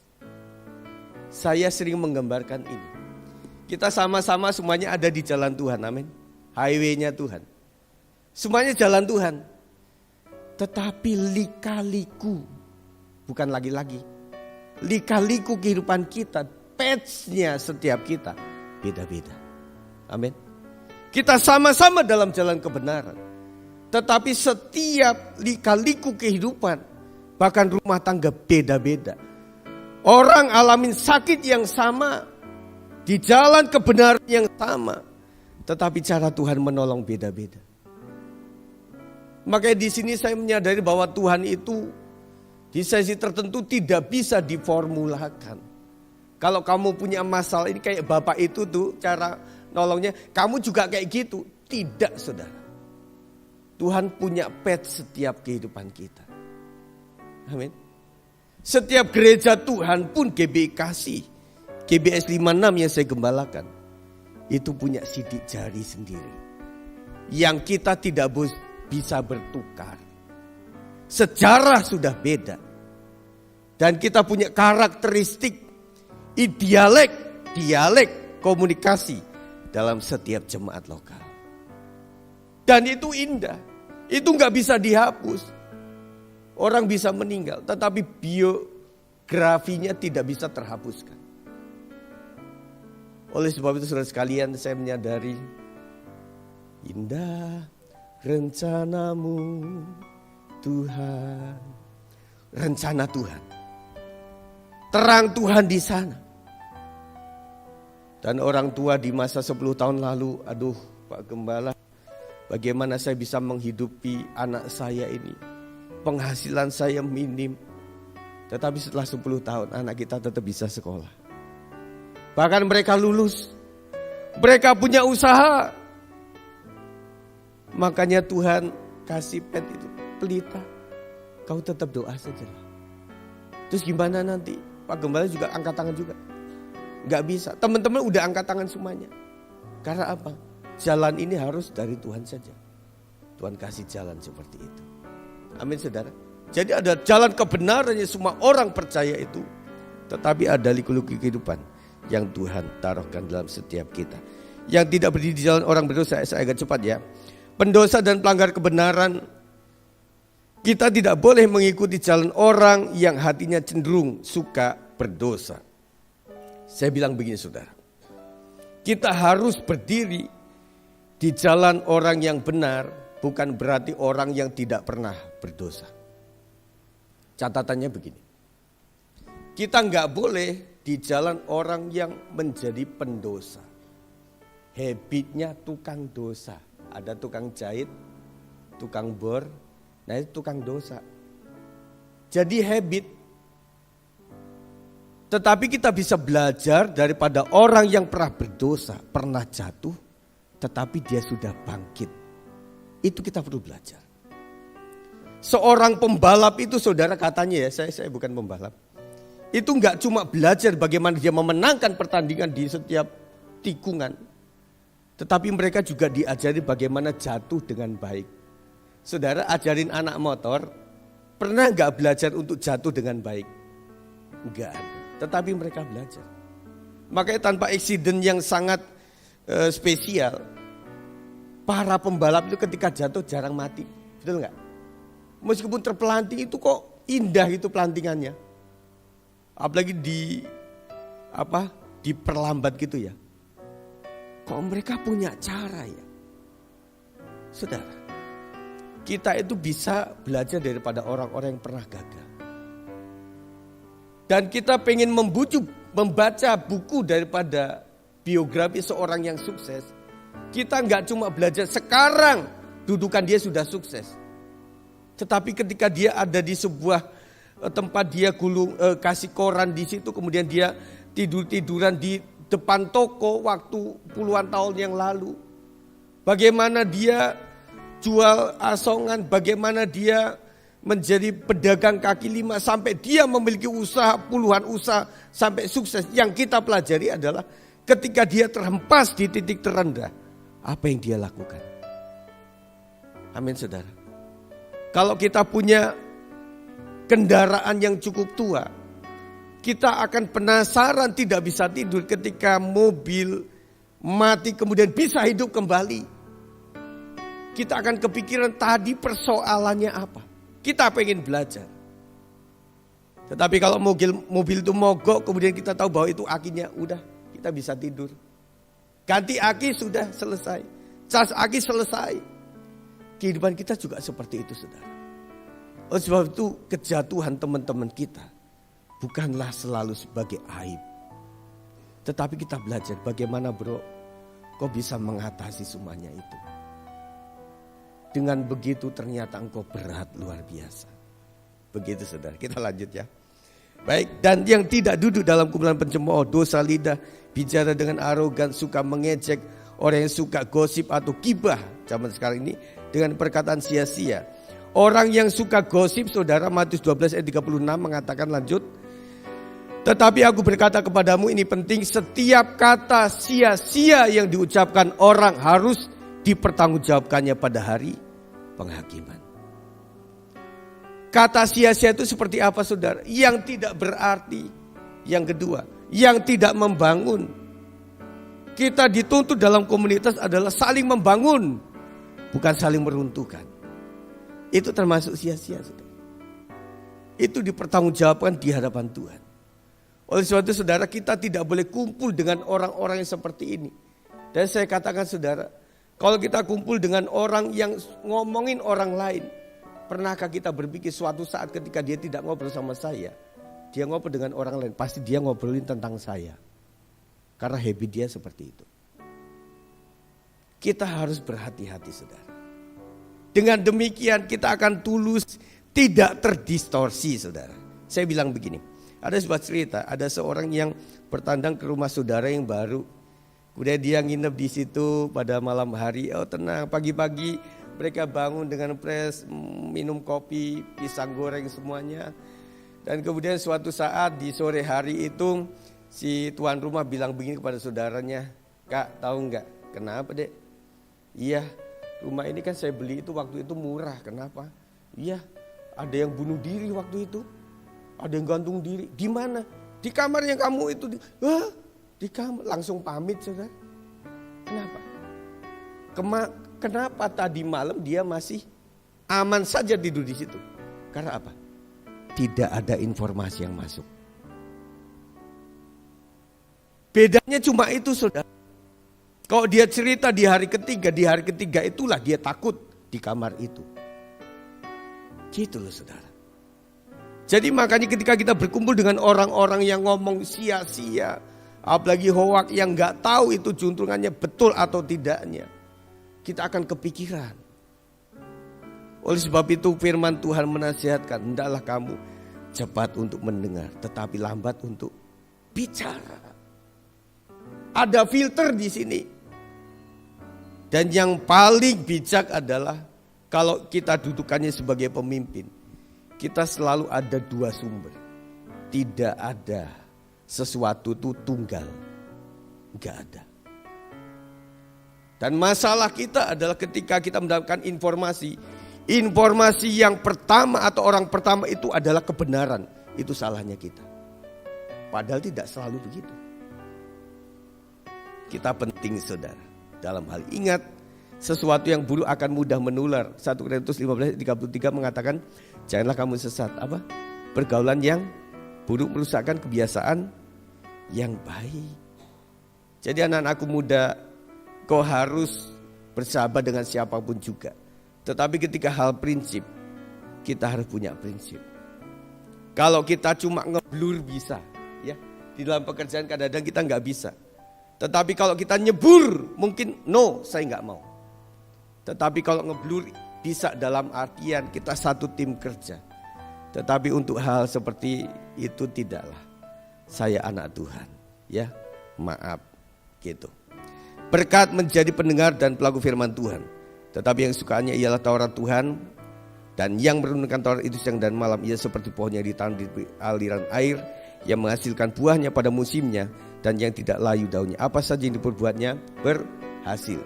Saya sering menggambarkan ini. Kita sama-sama semuanya ada di jalan Tuhan, amin. Highway-nya Tuhan. Semuanya jalan Tuhan. Tetapi lika-liku, bukan lagi-lagi. Lika-liku kehidupan kita, paths-nya setiap kita beda-beda. Amin. Kita sama-sama dalam jalan kebenaran. Tetapi setiap lika-liku kehidupan, bahkan rumah tangga beda-beda. Orang alamin sakit yang sama, di jalan kebenaran yang sama, tetapi cara Tuhan menolong beda-beda. Makanya di sini saya menyadari bahwa Tuhan itu di sesi tertentu tidak bisa diformulakan. Kalau kamu punya masalah ini kayak bapak itu tuh cara nolongnya, kamu juga kayak gitu. Tidak, saudara. Tuhan punya path setiap kehidupan kita. Amin. Setiap gereja Tuhan pun GBI Kasih, GBS 56 yang saya gembalakan, itu punya sidik jari sendiri. Yang kita tidak bisa bertukar. Sejarah sudah beda. Dan kita punya karakteristik, dialek komunikasi dalam setiap jemaat lokal. Dan itu indah. Itu gak bisa dihapus. Orang bisa meninggal, tetapi biografinya tidak bisa terhapuskan. Oleh sebab itu saudara sekalian, saya menyadari indah rencanamu Tuhan. Rencana Tuhan. Terang Tuhan di sana. Dan orang tua di masa 10 tahun lalu, aduh Pak Gembala, bagaimana saya bisa menghidupi anak saya ini? Penghasilan saya minim. Tetapi setelah 10 tahun anak kita tetap bisa sekolah. Bahkan mereka lulus. Mereka punya usaha. Makanya Tuhan kasih pet itu pelita. Kau tetap doa saja. Terus gimana nanti? Pak Gembala juga angkat tangan juga. Gak bisa. Teman-teman udah angkat tangan semuanya. Karena apa? Jalan ini harus dari Tuhan saja. Tuhan kasih jalan seperti itu. Amin saudara. Jadi ada jalan kebenaran yang semua orang percaya itu. Tetapi ada liku-liku kehidupan yang Tuhan taruhkan dalam setiap kita. Yang tidak berdiri di jalan orang berdosa, saya agak cepat ya. Pendosa dan pelanggar kebenaran, kita tidak boleh mengikuti jalan orang yang hatinya cenderung suka berdosa. Saya bilang begini saudara. Kita harus berdiri di jalan orang yang benar. Bukan berarti orang yang tidak pernah berdosa. Catatannya begini. Kita nggak boleh di jalan orang yang menjadi pendosa. Habitnya tukang dosa. Ada tukang jahit, tukang bor, nah itu tukang dosa. Jadi habit. Tetapi kita bisa belajar daripada orang yang pernah berdosa, pernah jatuh, tetapi dia sudah bangkit. Itu kita perlu belajar. Seorang pembalap itu saudara katanya ya, saya bukan pembalap. Itu enggak cuma belajar bagaimana dia memenangkan pertandingan di setiap tikungan. Tetapi mereka juga diajari bagaimana jatuh dengan baik. Saudara ajarin anak motor, pernah enggak belajar untuk jatuh dengan baik? Enggak ada. Tetapi mereka belajar. Makanya tanpa eksiden yang sangat spesial, para pembalap itu ketika jatuh jarang mati. Betul enggak? Meskipun terpelanting itu kok indah itu pelantingannya. Apalagi diperlambat gitu ya. Kok mereka punya cara ya? Saudara, kita itu bisa belajar daripada orang-orang yang pernah gagal. Dan kita pengen membaca buku daripada biografi seorang yang sukses. Kita nggak cuma belajar sekarang dudukan dia sudah sukses. Tetapi ketika dia ada di sebuah tempat dia kasih koran di situ, kemudian dia tiduran di depan toko waktu puluhan tahun yang lalu. Bagaimana dia jual asongan, bagaimana dia menjadi pedagang kaki lima sampai dia memiliki usaha, puluhan usaha sampai sukses. Yang kita pelajari adalah ketika dia terhempas di titik terendah, apa yang dia lakukan. Amin saudara. Kalau kita punya kendaraan yang cukup tua, kita akan penasaran tidak bisa tidur ketika mobil mati kemudian bisa hidup kembali. Kita akan kepikiran tadi persoalannya apa. Kita pengen belajar. Tetapi kalau mobil itu mogok kemudian kita tahu bahwa itu akinya, udah kita bisa tidur. Ganti aki sudah selesai. Cas aki selesai. Kehidupan kita juga seperti itu, saudara. Oleh sebab itu kejatuhan teman-teman kita bukanlah selalu sebagai aib. Tetapi kita belajar bagaimana bro, kau bisa mengatasi semuanya itu. Dengan begitu ternyata engkau berat luar biasa. Begitu saudara, kita lanjut ya. Baik, dan yang tidak duduk dalam kumpulan pencemooh, dosa lidah, bicara dengan arogan, suka mengejek, orang yang suka gosip atau gibah zaman sekarang ini dengan perkataan sia-sia. Orang yang suka gosip, saudara, Matius 12 ayat 36 mengatakan lanjut. Tetapi aku berkata kepadamu, ini penting, setiap kata sia-sia yang diucapkan orang harus dipertanggungjawabkannya pada hari penghakiman. Kata sia-sia itu seperti apa, saudara? Yang tidak berarti. Yang kedua, yang tidak membangun. Kita dituntut dalam komunitas adalah saling membangun, bukan saling meruntuhkan. Itu termasuk sia-sia, saudara. Itu dipertanggungjawabkan di hadapan Tuhan. Oleh sebab itu, saudara, kita tidak boleh kumpul dengan orang-orang yang seperti ini. Dan saya katakan, saudara, kalau kita kumpul dengan orang yang ngomongin orang lain, pernahkah kita berpikir suatu saat ketika dia tidak ngobrol sama saya, dia ngobrol dengan orang lain, pasti dia ngobrolin tentang saya. Karena habit dia seperti itu. Kita harus berhati-hati, saudara. Dengan demikian kita akan tulus, tidak terdistorsi, saudara. Saya bilang begini, ada sebuah cerita, ada seorang yang bertandang ke rumah saudara yang baru. Kemudian dia nginep di situ pada malam hari. Oh tenang, pagi-pagi mereka bangun dengan fresh, minum kopi, pisang goreng semuanya. Dan kemudian suatu saat di sore hari itu si tuan rumah bilang begini kepada saudaranya, Kak, tahu nggak kenapa dek? Iya, rumah ini kan saya beli itu waktu itu murah. Kenapa? Iya, ada yang bunuh diri waktu itu, ada yang gantung diri. Di mana? Di kamar yang kamu itu. Di kamar. Langsung pamit, saudara. Kenapa? Kenapa tadi malam dia masih aman saja tidur di situ? Karena apa? Tidak ada informasi yang masuk. Bedanya cuma itu, saudara. Kalau dia cerita di hari ketiga itulah dia takut di kamar itu. Gitu loh, saudara. Jadi makanya ketika kita berkumpul dengan orang-orang yang ngomong sia-sia, apalagi hoak yang gak tahu itu juntrungannya betul atau tidaknya, kita akan kepikiran. Oleh sebab itu firman Tuhan menasihatkan, hendaklah kamu cepat untuk mendengar, tetapi lambat untuk bicara. Ada filter di sini. Dan yang paling bijak adalah kalau kita dudukannya sebagai pemimpin, kita selalu ada dua sumber. Tidak ada sesuatu itu tunggal. Enggak ada. Dan masalah kita adalah ketika kita mendapatkan informasi yang pertama atau orang pertama itu adalah kebenaran. Itu salahnya kita. Padahal tidak selalu begitu. Kita penting, saudara. Dalam hal ingat, sesuatu yang buruk akan mudah menular. 1 Korintus 15:33 mengatakan, janganlah kamu sesat. Apa? Pergaulan yang buruk merusakkan kebiasaan yang baik. Jadi anak-anakku muda, kau harus bersahabat dengan siapapun juga. Tetapi ketika hal prinsip, kita harus punya prinsip. Kalau kita cuma ngeblur bisa, ya di dalam pekerjaan kadang-kadang kita nggak bisa. Tetapi kalau kita nyebur, mungkin no, saya nggak mau. Tetapi kalau ngeblur bisa dalam artian kita satu tim kerja. Tetapi untuk hal seperti itu tidaklah. Saya anak Tuhan, ya maaf gitu. Berkat menjadi pendengar dan pelaku firman Tuhan. Tetapi yang sukanya ialah Taurat Tuhan. Dan yang merenungkan Taurat itu siang dan malam. Ia seperti pohon yang ditanam di aliran air, yang menghasilkan buahnya pada musimnya. Dan yang tidak layu daunnya, apa saja yang diperbuatnya berhasil.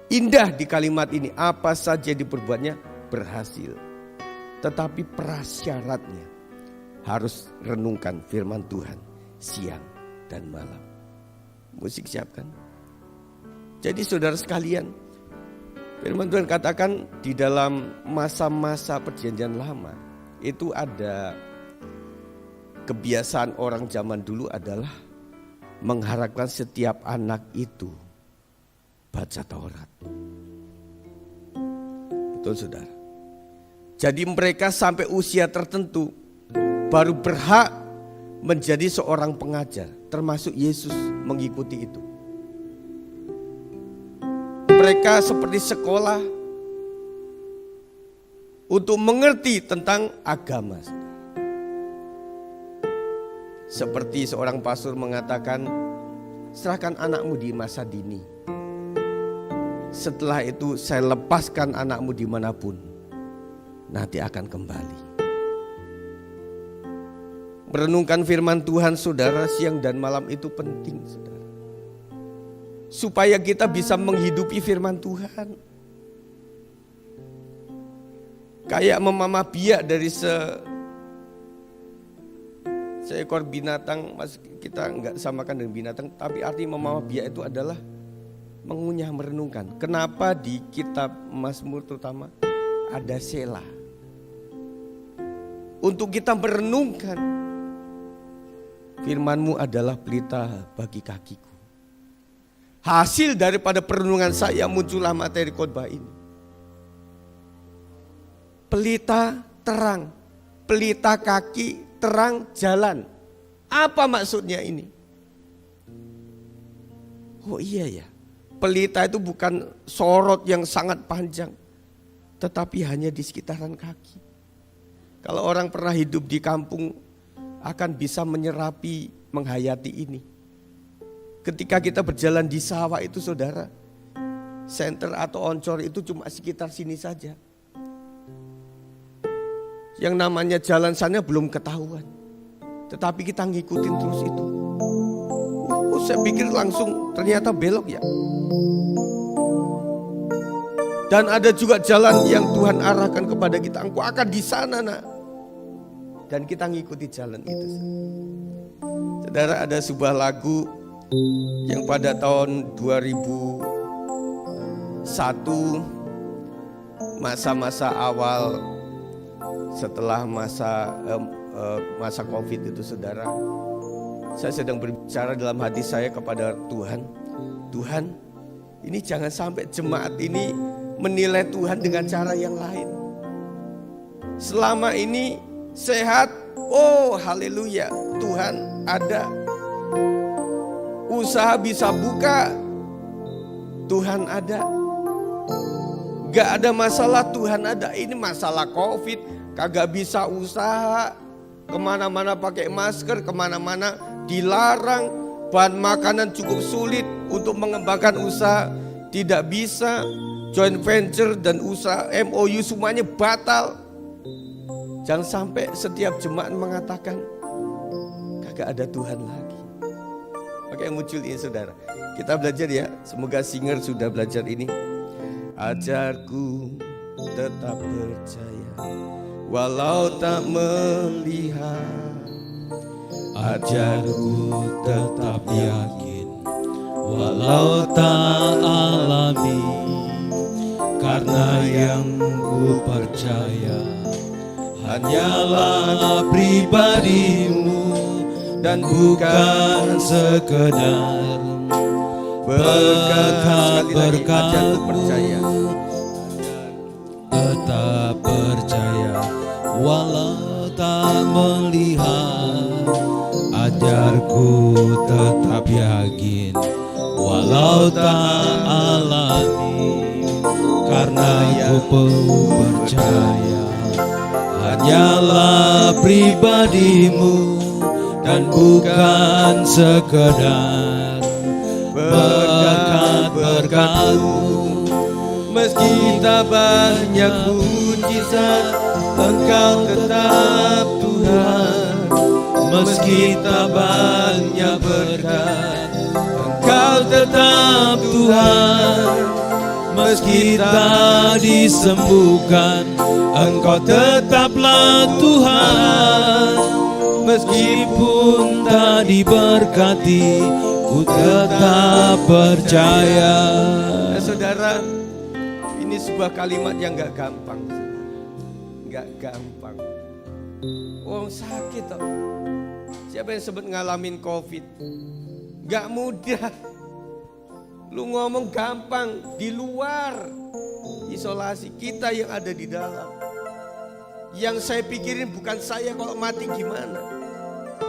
Indah di kalimat ini, apa saja yang diperbuatnya berhasil. Tetapi prasyaratnya harus renungkan firman Tuhan siang dan malam. Musik siapkan. Jadi saudara sekalian, firman Tuhan katakan di dalam masa-masa perjanjian lama itu ada kebiasaan orang zaman dulu adalah mengharapkan setiap anak itu baca Taurat. Betul saudara. Jadi mereka sampai usia tertentu baru berhak menjadi seorang pengajar, termasuk Yesus mengikuti itu. Mereka seperti sekolah untuk mengerti tentang agama. Seperti seorang pastor mengatakan, serahkan anakmu di masa dini. Setelah itu saya lepaskan anakmu dimanapun, nanti akan kembali. Merenungkan firman Tuhan saudara siang dan malam itu penting saudara. Supaya kita bisa menghidupi firman Tuhan. Kayak memamah biak dari seekor binatang, kita enggak samakan dengan binatang, tapi arti memamah biak itu adalah mengunyah, merenungkan. Kenapa di kitab Mazmur terutama ada Selah? Untuk kita merenungkan, firman-Mu adalah pelita bagi kakiku. Hasil daripada perenungan saya muncullah materi khotbah ini. Pelita terang, pelita kaki, terang jalan. Apa maksudnya ini? Oh iya ya, pelita itu bukan sorot yang sangat panjang, tetapi hanya di sekitaran kaki. Kalau orang pernah hidup di kampung akan bisa menyerapi, menghayati ini. Ketika kita berjalan di sawah itu saudara, senter atau oncor itu cuma sekitar sini saja. Yang namanya jalan sana belum ketahuan, tetapi kita ngikutin terus itu. Saya pikir langsung ternyata belok ya. Dan ada juga jalan yang Tuhan arahkan kepada kita, engkau akan di sana nak. Dan kita ngikuti jalan itu. Saudara, ada sebuah lagu yang pada tahun 2001, masa-masa awal setelah masa Covid itu saudara, saya sedang berbicara dalam hati saya kepada Tuhan. Tuhan, ini jangan sampai jemaat ini menilai Tuhan dengan cara yang lain. Selama ini sehat, oh haleluya, Tuhan ada. Usaha bisa buka, Tuhan ada. Gak ada masalah, Tuhan ada. Ini masalah Covid, kagak bisa usaha, kemana-mana pakai masker, kemana-mana dilarang, bahan makanan cukup sulit untuk mengembangkan usaha, tidak bisa, joint venture dan usaha MOU semuanya batal. Jangan sampai setiap jemaat mengatakan kagak ada Tuhan lagi. Oke, muncul ini saudara. Kita belajar ya, semoga singer sudah belajar ini. Ajarku tetap percaya walau tak melihat. Ajarku tetap yakin walau tak alami. Karena yang ku percaya hanyalah pribadimu dan bukan sekedar berkat-berkatmu. Tetap percaya walau tak melihat. Ajarku tetap yakin walau tak alami. Karena ku percaya hanyalah pribadimu dan bukan sekedar berkat-berkatmu. Meski tak banyak mujizat, Engkau tetap Tuhan. Meski tak banyak berkat, Engkau tetap Tuhan. Meski tak disembuhkan, Engkau tetaplah Tuhan. Meskipun tak diberkati, ku tetap percaya. Nah, saudara, ini sebuah kalimat yang gak gampang. Gak gampang. Wong sakit toh. Siapa yang sebut ngalamin COVID? Gak mudah. Lu ngomong gampang, di luar isolasi, kita yang ada di dalam. Yang saya pikirin bukan saya kalau mati gimana,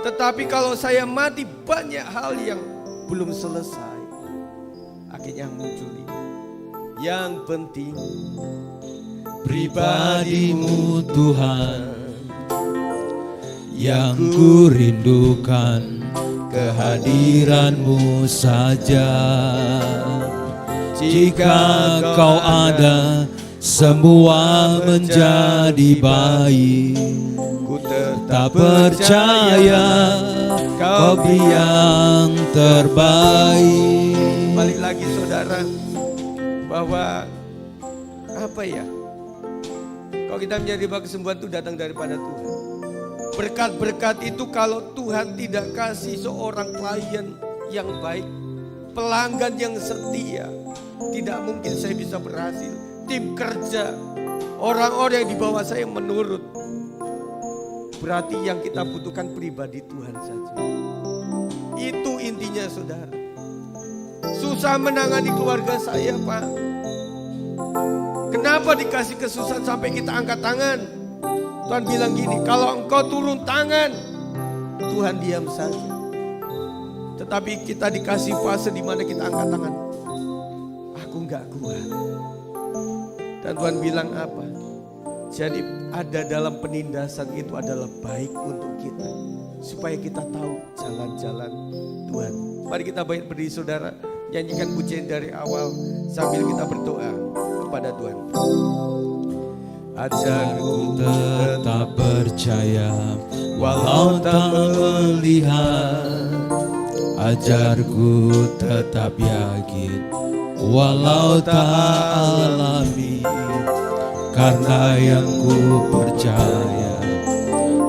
tetapi kalau saya mati banyak hal yang belum selesai. Akhirnya muncul ini. Yang penting pribadimu Tuhan, yang ku rindukan kehadiranmu saja. Jika kau ada, semua menjadi baik. ku Tak percaya kau beri yang terbaik. Balik lagi saudara, bahwa apa ya, kalau kita menjadi bahwa kesembuhan itu datang daripada Tuhan. Berkat-berkat itu kalau Tuhan tidak kasih seorang klien yang baik, pelanggan yang setia, tidak mungkin saya bisa berhasil. Tim kerja, orang-orang yang di bawah saya menurut. Berarti yang kita butuhkan pribadi Tuhan saja. Itu intinya saudara. Susah menangani keluarga saya, Pak. Kenapa dikasih kesusahan sampai kita angkat tangan? Tuhan bilang gini, kalau engkau turun tangan, Tuhan diam saja. Tetapi kita dikasih fase di mana kita angkat tangan. Aku enggak kuat. Dan Tuhan bilang apa? Jadi ada dalam penindasan itu adalah baik untuk kita. Supaya kita tahu jalan-jalan Tuhan. Mari kita berdiri saudara. Nyanyikan pujian dari awal sambil kita berdoa kepada Tuhan. Ajarku tetap percaya walau tak melihat. Ajarku tetap yakin walau tak alami. Karena yang ku percaya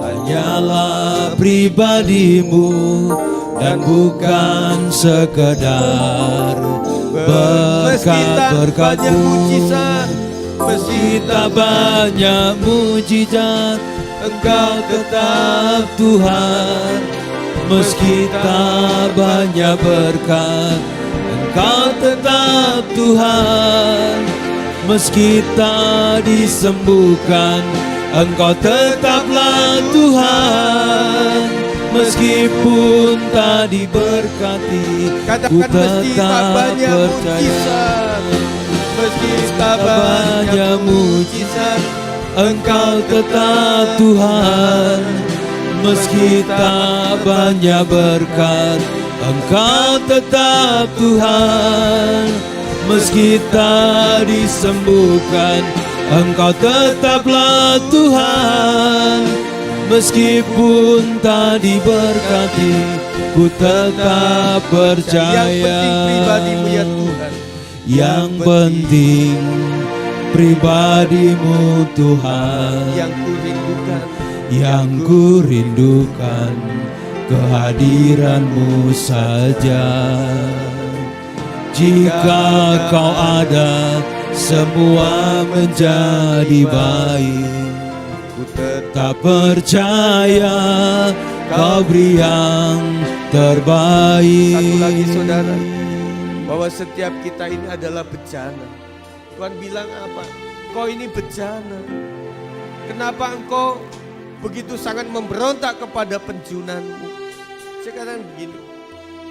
hanyalah pribadimu dan bukan sekedar berkat-berkatmu. Meski tak banyak mujizat, Engkau tetap Tuhan. Meski tak banyak berkat, Engkau tetap Tuhan. Meski tak disembuhkan, Engkau tetaplah Tuhan. Meskipun tak diberkati, ku tetap percaya. Meski tak banyak mujizat, Engkau tetap Tuhan. Meski tak banyak berkat, Engkau tetap Tuhan. Meski tak disembuhkan, Engkau tetaplah Tuhan. Meskipun tak diberkati, ku tetap percaya. Yang penting pribadimu Tuhan. Yang ku rindukan kehadiranmu saja. Jika kau ada, semua menjadi baik. Ku tetap percaya kau beri yang terbaik. Satu lagi saudara, bahwa setiap kita ini adalah bencana. Tuhan bilang apa? Kau ini bencana. Kenapa engkau begitu sangat memberontak kepada penjunanmu? Saya katakan begini,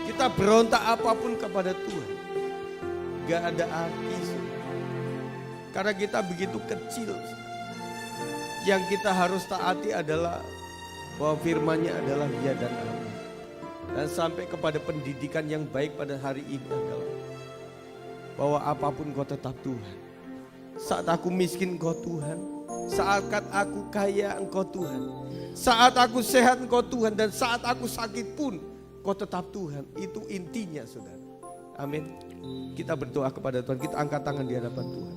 kita berontak apapun kepada Tuhan, gak ada arti. Karena kita begitu kecil. Yang kita harus taati adalah bahwa firman-Nya adalah ya dan amin. Dan sampai kepada pendidikan yang baik pada hari ini adalah bahwa apapun kau tetap Tuhan. Saat aku miskin kau Tuhan. Saat aku kaya engkau Tuhan. Saat aku sehat engkau Tuhan. Dan saat aku sakit pun kau tetap Tuhan. Itu intinya saudara. Amin. Kita berdoa kepada Tuhan. Kita angkat tangan di hadapan Tuhan.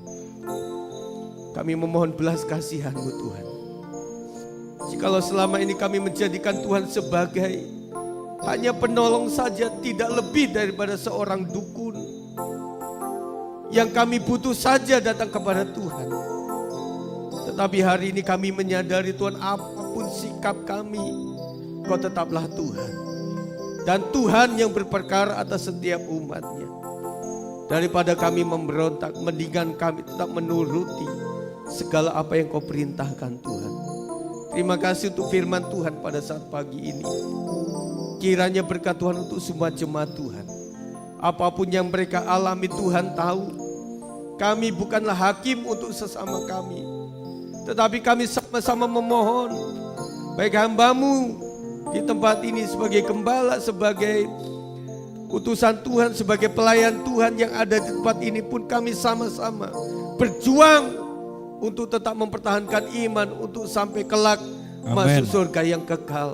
Kami memohon belas kasihan-Mu Tuhan. Jikalau selama ini kami menjadikan Tuhan sebagai hanya penolong saja, tidak lebih daripada seorang dukun yang kami butuh saja datang kepada Tuhan. Tetapi hari ini kami menyadari Tuhan, apapun sikap kami, Kau tetaplah Tuhan. Dan Tuhan yang berperkara atas setiap umatnya. Daripada kami memberontak, mendingan kami tetap menuruti segala apa yang Kau perintahkan Tuhan. Terima kasih untuk firman Tuhan pada saat pagi ini. Kiranya berkat Tuhan untuk semua jemaat Tuhan. Apapun yang mereka alami Tuhan tahu. Kami bukanlah hakim untuk sesama kami. Tetapi kami sama-sama memohon. Baik hamba-Mu di tempat ini sebagai gembala, sebagai utusan Tuhan, sebagai pelayan Tuhan yang ada di tempat ini pun kami sama-sama berjuang untuk tetap mempertahankan iman untuk sampai kelak masuk surga yang kekal.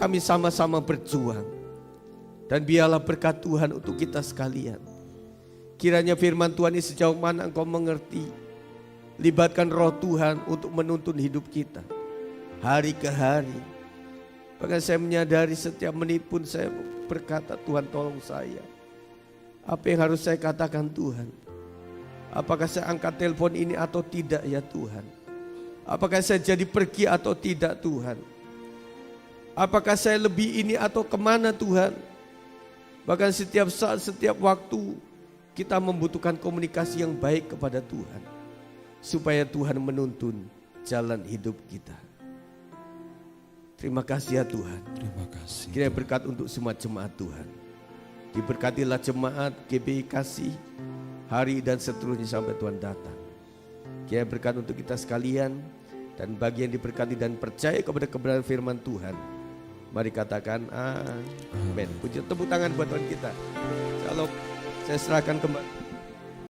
Kami sama-sama berjuang. Dan biarlah berkat Tuhan untuk kita sekalian. Kiranya firman Tuhan ini sejauh mana Engkau mengerti. Libatkan roh Tuhan untuk menuntun hidup kita. Hari ke hari. Bahkan saya menyadari setiap menit pun saya berkata, Tuhan tolong saya. Apa yang harus saya katakan Tuhan? Apakah saya angkat telepon ini atau tidak ya Tuhan? Apakah saya jadi pergi atau tidak Tuhan? Apakah saya lebih ini atau kemana Tuhan? Bahkan setiap saat, setiap waktu kita membutuhkan komunikasi yang baik kepada Tuhan. Supaya Tuhan menuntun jalan hidup kita. Terima kasih ya Tuhan. Terima kasih. Kiranya berkat untuk semua jemaat Tuhan. Diberkatilah jemaat GBI Kasih hari dan seterusnya sampai Tuhan datang. Kiranya berkat untuk kita sekalian. Dan bagi yang diberkati dan percaya kepada kebenaran firman Tuhan, mari katakan amin. Puji tepuk tangan buat Tuhan kita. Shalom. Saya serahkan kembali.